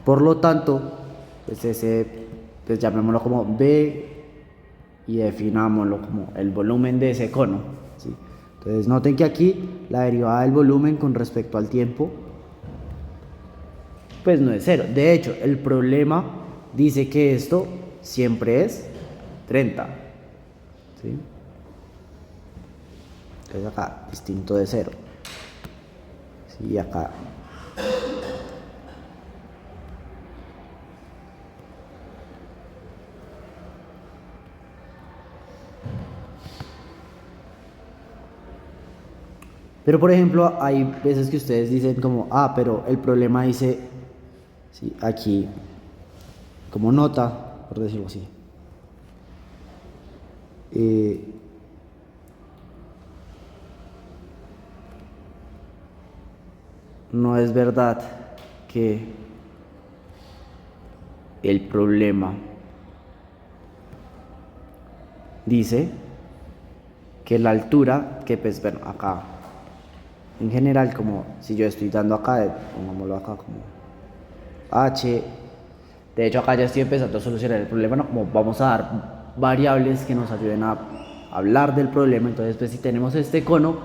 Por lo tanto, pues llamémoslo como B y definámoslo como el volumen de ese cono, ¿sí? Entonces noten que aquí la derivada del volumen con respecto al tiempo pues no es cero. De hecho, el problema dice que esto siempre es 30, ¿sí? Entonces acá distinto de 0, ¿sí? Acá pero por ejemplo hay veces que ustedes dicen como pero el problema dice, ¿sí? Aquí como nota, por decirlo así, no es verdad que el problema dice que la altura, que pues bueno, acá en general, como si yo estoy dando acá, pongámoslo acá como h, de hecho acá ya estoy empezando a solucionar el problema, ¿no? Como vamos a dar variables que nos ayuden a hablar del problema. Entonces pues si tenemos este cono,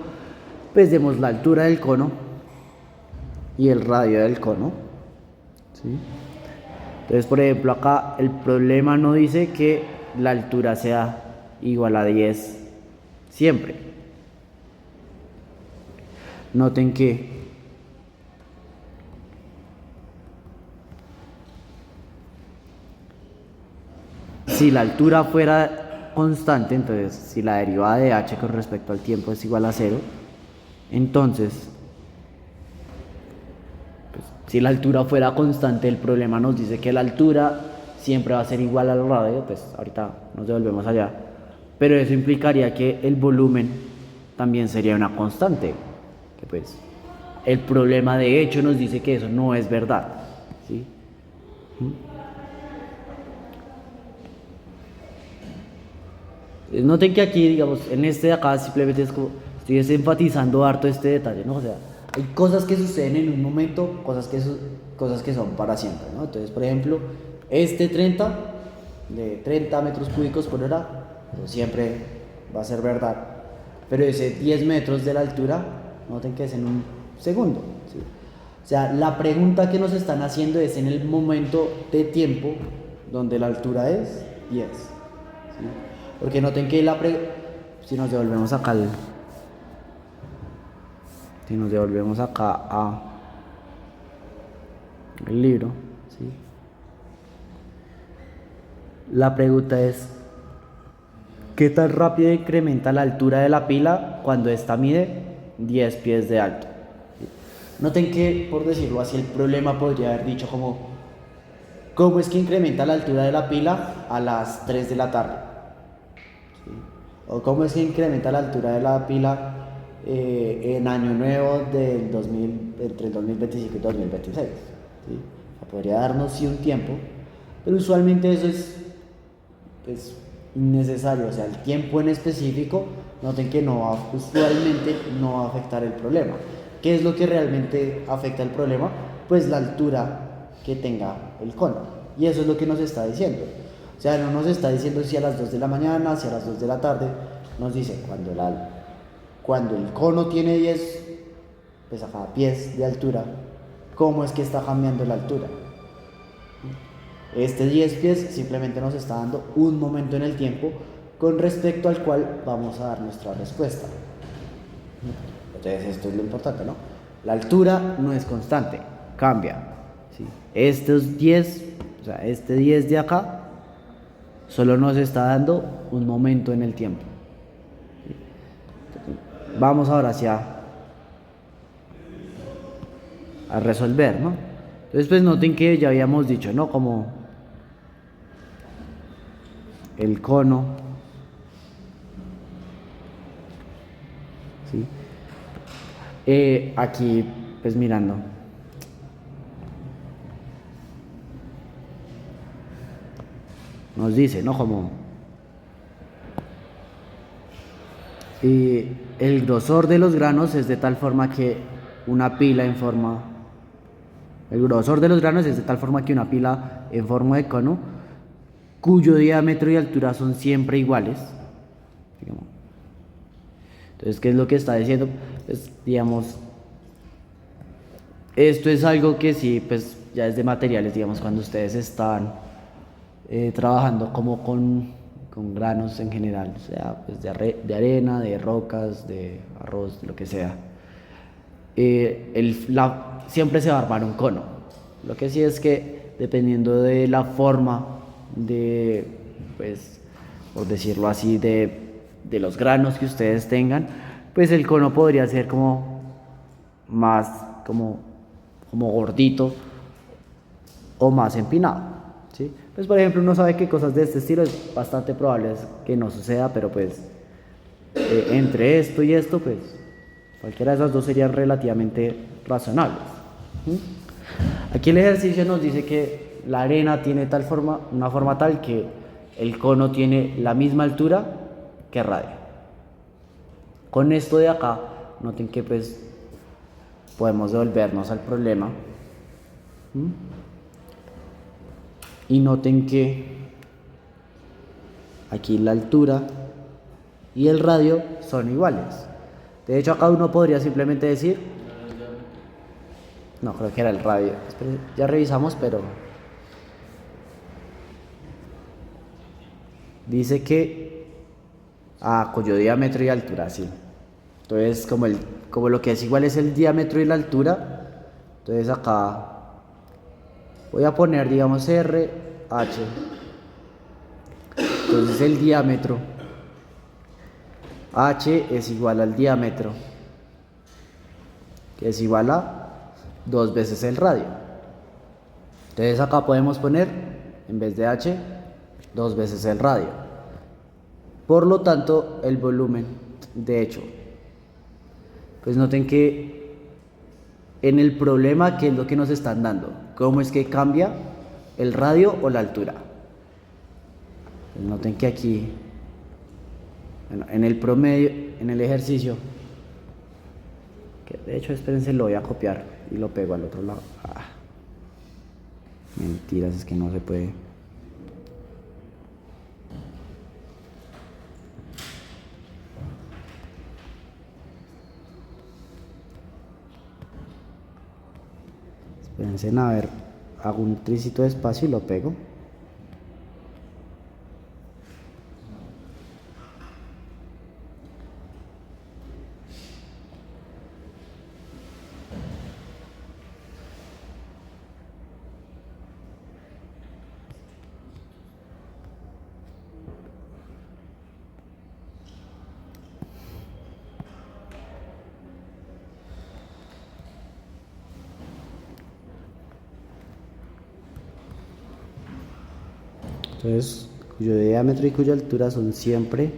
pues demos la altura del cono y el radio del cono, ¿sí? Entonces por ejemplo acá el problema no dice que la altura sea igual a 10 siempre. Noten que si la altura fuera constante, entonces si la derivada de h con respecto al tiempo es igual a 0, entonces pues, si la altura fuera constante, el problema nos dice que la altura siempre va a ser igual al radio, pues ahorita nos devolvemos allá, pero eso implicaría que el volumen también sería una constante, que pues el problema de hecho nos dice que eso no es verdad, ¿sí? Noten que aquí, digamos, en este de acá simplemente es como, estoy enfatizando harto este detalle, ¿no? O sea, hay cosas que suceden en un momento, cosas que son para siempre, ¿no? Entonces, por ejemplo, este 30, de 30 metros cúbicos por hora, pues siempre va a ser verdad. Pero ese 10 metros de la altura, noten que es en un segundo, ¿sí? O sea, la pregunta que nos están haciendo es en el momento de tiempo donde la altura es 10, ¿sí? Porque noten que si nos devolvemos acá a el libro, ¿sí? La pregunta es, ¿qué tan rápido incrementa la altura de la pila cuando ésta mide 10 pies de alto? Noten que, por decirlo así, el problema podría haber dicho como, ¿cómo es que incrementa la altura de la pila a las 3 de la tarde? ¿Sí? ¿O cómo es que incrementa la altura de la pila en año nuevo entre el 2025 y 2026? ¿Sí? O sea, podría darnos sí un tiempo, pero usualmente eso es pues, innecesario. O sea, el tiempo en específico, noten que usualmente no va a afectar el problema. ¿Qué es lo que realmente afecta el problema? Pues la altura que tenga el cono. Y eso es lo que nos está diciendo. O sea, no nos está diciendo si a las 2 de la mañana, si a las 2 de la tarde. Nos dice cuando el cono tiene 10 pues, pies de altura, ¿cómo es que está cambiando la altura? Este 10 pies simplemente nos está dando un momento en el tiempo con respecto al cual vamos a dar nuestra respuesta. Entonces esto es lo importante, ¿no? La altura no es constante, cambia, ¿sí? Estos 10, o sea, este 10 de acá, solo nos está dando un momento en el tiempo. ¿Sí? Vamos ahora a resolver, ¿no? Entonces pues noten que ya habíamos dicho, ¿no? Como el cono, ¿sí? Aquí, pues mirando, nos dice, ¿no? Como el grosor de los granos es de tal forma que una pila en forma de cono, cuyo diámetro y altura son siempre iguales. Entonces, ¿qué es lo que está diciendo? Pues, digamos, esto es algo que sí, pues ya es de materiales, digamos, cuando ustedes están trabajando como con granos en general, o sea, pues de arena, de rocas, de arroz, de lo que sea. Siempre se va a armar un cono. Lo que sí es que dependiendo de la forma pues, por decirlo así, de los granos que ustedes tengan, pues el cono podría ser como más, como gordito o más empinado, ¿sí? Pues por ejemplo uno sabe que cosas de este estilo es bastante probable que no suceda, pero pues entre esto y esto, pues cualquiera de esas dos serían relativamente razonables. Aquí el ejercicio nos dice que la arena tiene una forma tal que el cono tiene la misma altura que radio. Con esto de acá, noten que pues podemos devolvernos al problema. Y noten que aquí la altura y el radio son iguales. De hecho, acá uno podría simplemente decir, no, creo que era el radio. Ya revisamos, pero dice que cuyo diámetro y altura, sí. Entonces, como lo que es igual es el diámetro y la altura, entonces acá voy a poner, digamos, RH. Entonces el diámetro H es igual al diámetro, que es igual a 2 veces el radio. Entonces acá podemos poner, en vez de H, 2 veces el radio. Por lo tanto, el volumen, de hecho, pues noten que en el problema, ¿qué es lo que nos están dando? ¿Cómo es que cambia el radio o la altura? Pues noten que aquí Bueno, en el promedio, en el ejercicio, que de hecho, espérense, lo voy a copiar y lo pego al otro lado. Mentiras, es que no se puede. Espérense, a ver, hago un tricito de espacio y lo pego. Entonces, cuyo diámetro y cuya altura son siempre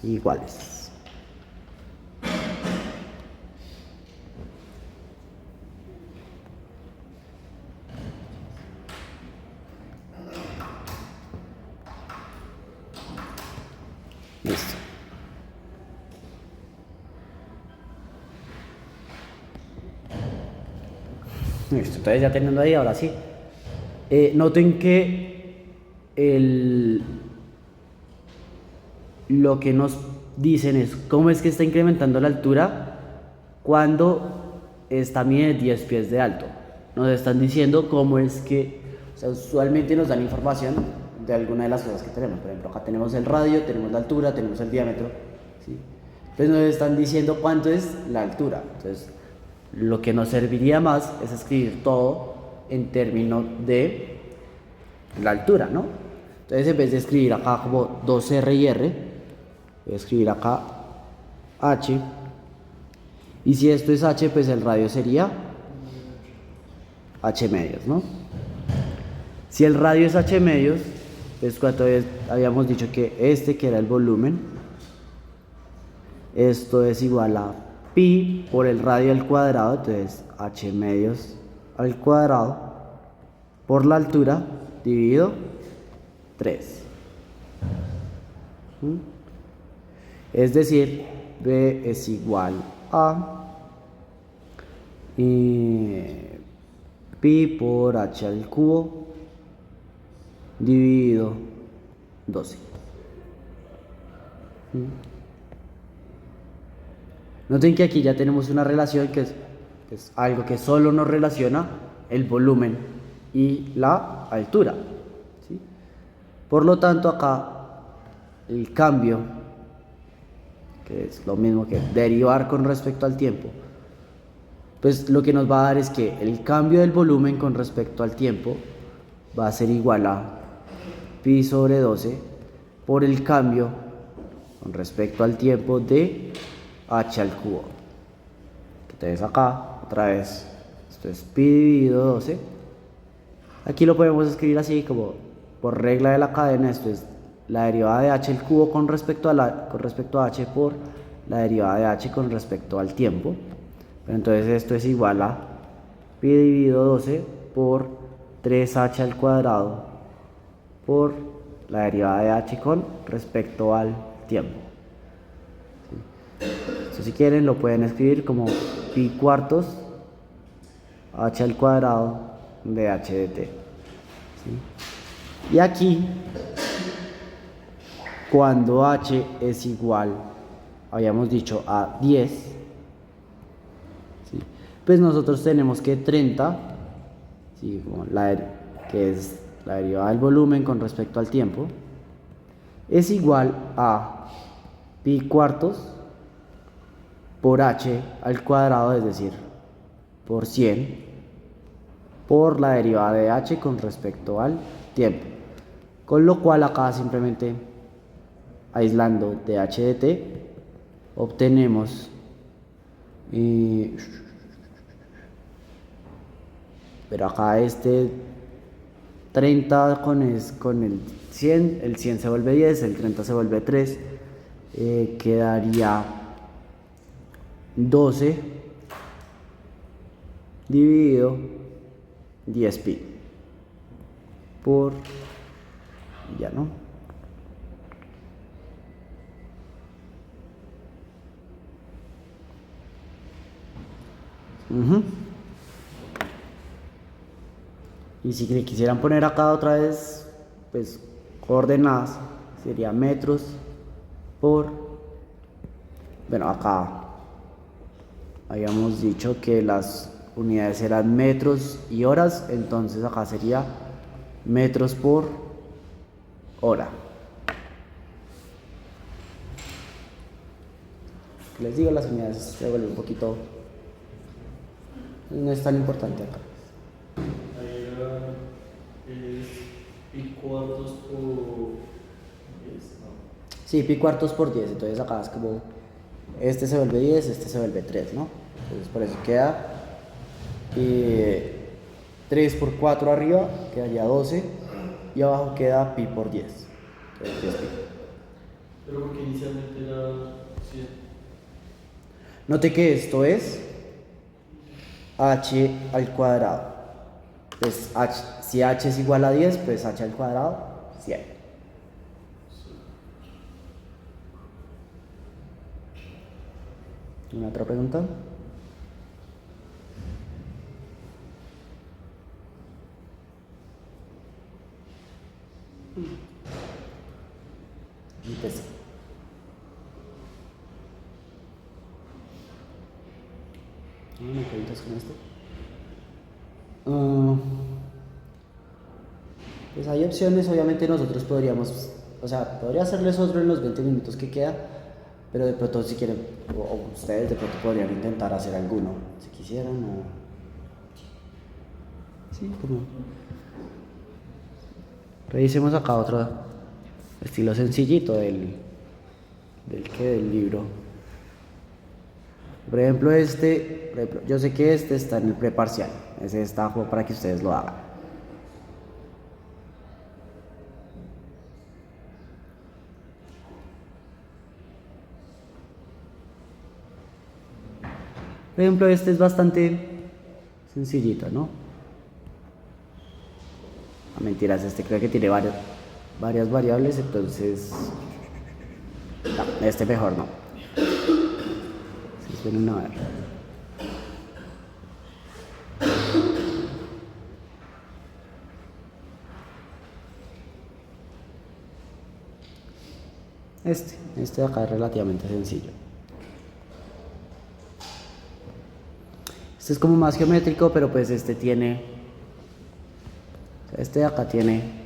iguales. Listo. Listo, entonces ya teniendo ahí, ahora sí. Noten que lo que nos dicen es cómo es que está incrementando la altura cuando esta mide 10 pies de alto. Nos están diciendo cómo es que, o sea, usualmente nos dan información de alguna de las cosas que tenemos. Por ejemplo, acá tenemos el radio, tenemos la altura, tenemos el diámetro, ¿sí? Entonces nos están diciendo cuánto es la altura. Entonces, lo que nos serviría más es escribir todo en términos de la altura, ¿no? Entonces, en vez de escribir acá como 2R y R, voy a escribir acá H. Y si esto es H, pues el radio sería H medios, ¿no? Si el radio es H medios, pues cuánto habíamos dicho que que era el volumen, esto es igual a pi por el radio al cuadrado, entonces H medios al cuadrado por la altura dividido 3. Es decir, B es igual a pi por H al cubo dividido 12. Noten que aquí ya tenemos una relación que es algo que solo nos relaciona el volumen y la altura, ¿sí? Por lo tanto, acá el cambio, que es lo mismo que derivar con respecto al tiempo, pues lo que nos va a dar es que el cambio del volumen con respecto al tiempo va a ser igual a pi sobre 12 por el cambio con respecto al tiempo de h al cubo. Entonces acá, otra vez, esto es pi dividido 12. Aquí lo podemos escribir así como por regla de la cadena, esto es la derivada de h al cubo con respecto a h por la derivada de h con respecto al tiempo. Pero entonces esto es igual a pi dividido 12 por 3h al cuadrado por la derivada de h con respecto al tiempo. Esto, si quieren, lo pueden escribir como pi cuartos h al cuadrado de h de t. ¿Sí? Y aquí, cuando h es igual, habíamos dicho, a 10, ¿sí? Pues nosotros tenemos que 30, ¿sí? Como que es la derivada del volumen con respecto al tiempo, es igual a pi cuartos por h al cuadrado, es decir, por 100, por la derivada de h con respecto al tiempo. Con lo cual acá simplemente aislando de h de t obtenemos pero acá 30 con el 100 se vuelve 10, el 30 se vuelve 3, quedaría 12 dividido 10 pi por, ya no, Ujú. Y si le quisieran poner acá otra vez, pues coordenadas, sería metros por, bueno, acá habíamos dicho que las unidades eran metros y horas, entonces acá sería metros por hora. Les digo, las unidades se vuelven un poquito, no es tan importante acá. Ahí era pi cuartos por 10, no. Sí, pi cuartos por 10, entonces acá es como, este se vuelve 10, este se vuelve 3, ¿no? Entonces por eso queda 3 por 4 arriba, quedaría 12, y abajo queda pi por 10. Entonces 10 pi. Pero porque inicialmente era 100. Note que esto es h al cuadrado. Pues si h es igual a 10, pues h al cuadrado, 100. ¿Una otra pregunta? Empecé. ¿Me preguntas con esto? Pues hay opciones, obviamente nosotros podríamos, o sea, podría hacerles otro en los 20 minutos que queda, pero de pronto si quieren, o ustedes de pronto podrían intentar hacer alguno, si quisieran, o... Sí, como... Revisemos acá otro estilo sencillito del libro. Por ejemplo, yo sé que este está en el preparcial, ese está para que ustedes lo hagan. Por ejemplo, este es bastante sencillito, ¿no? A mentiras, este creo que tiene varias variables, entonces... No, este mejor no. Si suelen a ver. Este de acá es relativamente sencillo. Este es como más geométrico, pero pues este tiene... Este de acá tiene...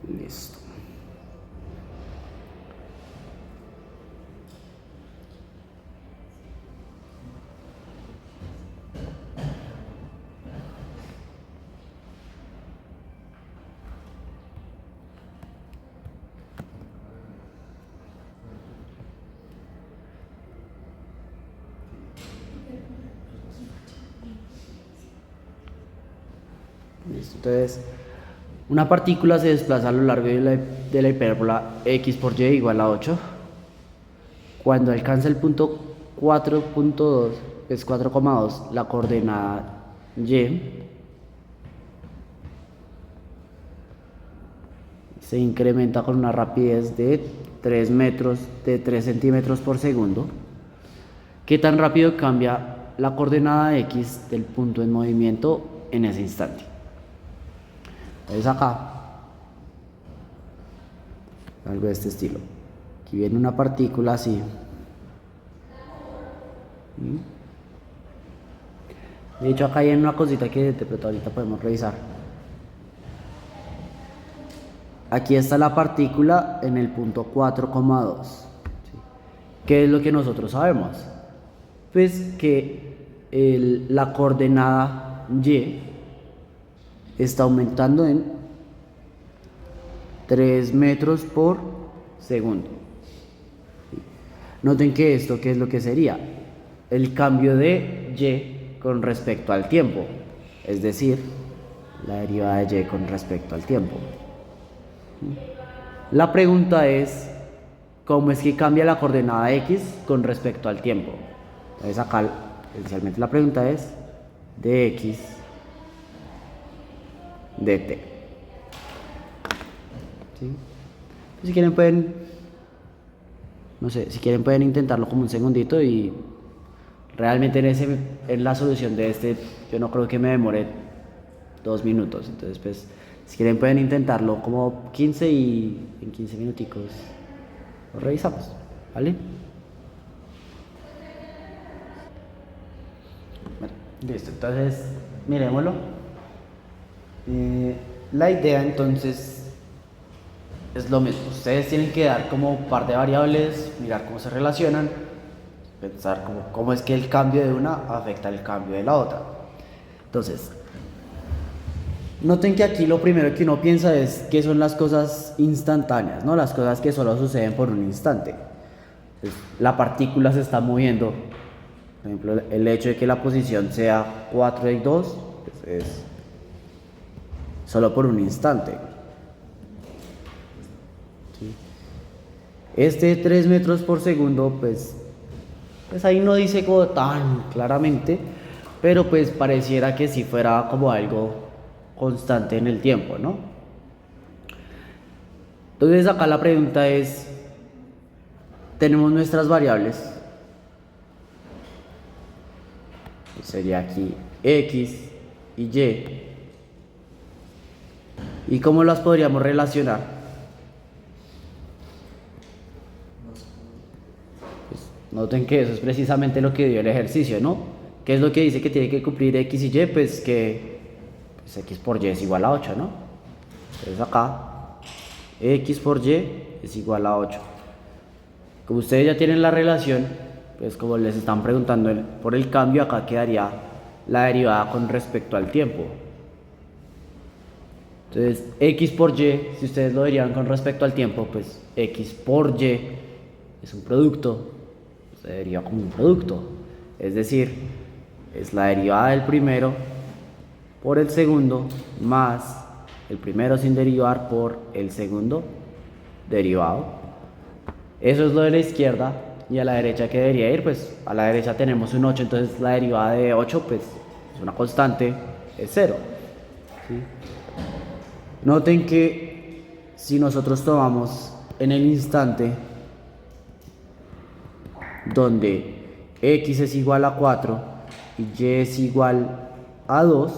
Listo. Listo. Entonces, una partícula se desplaza a lo largo de la hipérbola x por y igual a 8. Cuando alcanza el punto 4.2, es 4,2, la coordenada y, se incrementa con una rapidez de 3 centímetros por segundo. ¿Qué tan rápido cambia la coordenada x del punto en movimiento en ese instante? Entonces acá, algo de este estilo. Aquí viene una partícula así. De hecho acá hay una cosita que de pronto ahorita podemos revisar. Aquí está la partícula en el punto 4,2. ¿Sí? ¿Qué es lo que nosotros sabemos? Pues que la coordenada y está aumentando en 3 metros por segundo. ¿Sí? Noten que esto, ¿qué es lo que sería? El cambio de y con respecto al tiempo, es decir, la derivada de y con respecto al tiempo. La pregunta es, ¿cómo es que cambia la coordenada x con respecto al tiempo? Entonces acá, esencialmente la pregunta es de x de t. ¿Sí? Si quieren pueden, no sé, si quieren pueden intentarlo como un segundito y realmente en la solución de este yo no creo que me demore 2 minutos. Entonces pues si quieren pueden intentarlo como 15 y en 15 minuticos lo revisamos, ¿vale? Bueno, listo, entonces miremoslo. La idea entonces es lo mismo. Ustedes tienen que dar como un par de variables, mirar cómo se relacionan, pensar cómo es que el cambio de una afecta el cambio de la otra. Entonces, noten que aquí lo primero que uno piensa es que son las cosas instantáneas, ¿no? Las cosas que solo suceden por un instante. Entonces, la partícula se está moviendo. Por ejemplo, el hecho de que la posición sea 4 y 2 pues es solo por un instante. ¿Sí? Este 3 metros por segundo, pues ahí no dice como tan claramente, pero pues pareciera que si fuera como algo constante en el tiempo, ¿no? Entonces acá la pregunta es, tenemos nuestras variables, sería aquí x y y. ¿Y cómo las podríamos relacionar? Pues, noten que eso es precisamente lo que dio el ejercicio, ¿no? ¿Qué es lo que dice que tiene que cumplir x y y? Pues que pues x por y es igual a 8, ¿no? Entonces acá x por y es igual a 8. Como ustedes ya tienen la relación, pues como les están preguntando por el cambio, acá quedaría la derivada con respecto al tiempo. Entonces, x por y, si ustedes lo derivan con respecto al tiempo, pues x por y es un producto, se deriva como un producto. Es decir, es la derivada del primero por el segundo más el primero sin derivar por el segundo derivado. Eso es lo de la izquierda. Y a la derecha, ¿qué debería ir? Pues a la derecha tenemos un 8, entonces la derivada de 8 pues es una constante, es 0. ¿Sí? Noten que si nosotros tomamos en el instante donde x es igual a 4 y y es igual a 2,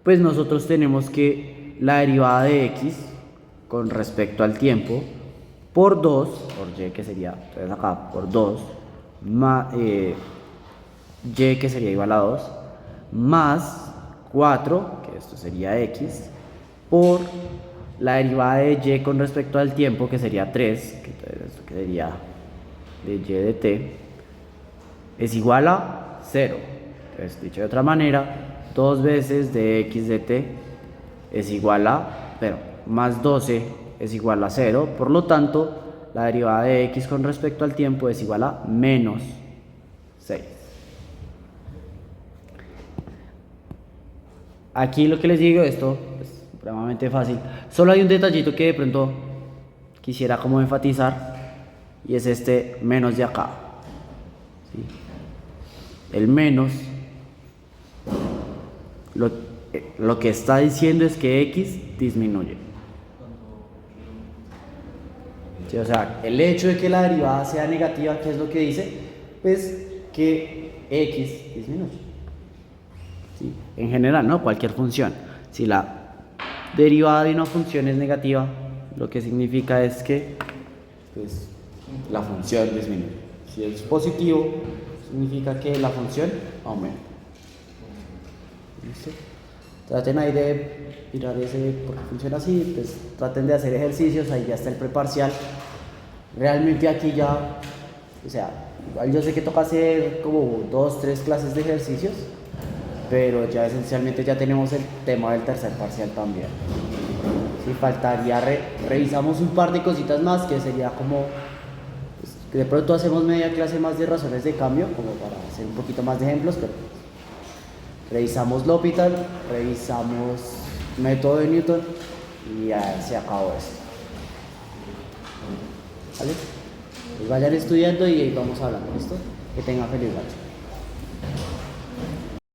pues nosotros tenemos que la derivada de x con respecto al tiempo por 2, por y que sería, entonces acá por 2, más, y que sería igual a 2, más 4, que esto sería x, por la derivada de y con respecto al tiempo, que sería 3, que entonces esto quedaría de y de t, es igual a 0. Entonces, dicho de otra manera, 2 veces de x de t es igual a, pero más 12 es igual a 0, por lo tanto, la derivada de x con respecto al tiempo es igual a menos 6. Aquí lo que les digo, esto es supremamente fácil. Solo hay un detallito que de pronto quisiera como enfatizar, y es este menos de acá. ¿Sí? El menos, lo que está diciendo es que x disminuye. Sí, o sea, el hecho de que la derivada sea negativa, ¿qué es lo que dice? Pues que x disminuye. ¿Sí? En general, ¿no? Cualquier función. Si la derivada de una función es negativa, lo que significa es que pues, la función disminuye. Si es positivo, significa que la función aumenta. ¿Listo? Traten ahí de mirar ese, porque funciona así, pues traten de hacer ejercicios, ahí ya está el preparcial. Realmente aquí ya, o sea, igual yo sé que toca hacer como 2, 3 clases de ejercicios, pero ya esencialmente ya tenemos el tema del tercer parcial también. Si faltaría, revisamos un par de cositas más, que sería como, pues, que de pronto hacemos media clase más de razones de cambio, como para hacer un poquito más de ejemplos, pero revisamos L'Hopital, revisamos método de Newton Y ya se acabó esto. ¿Vale? Pues vayan estudiando y vamos hablando, ¿listo? Que tengan feliz noche.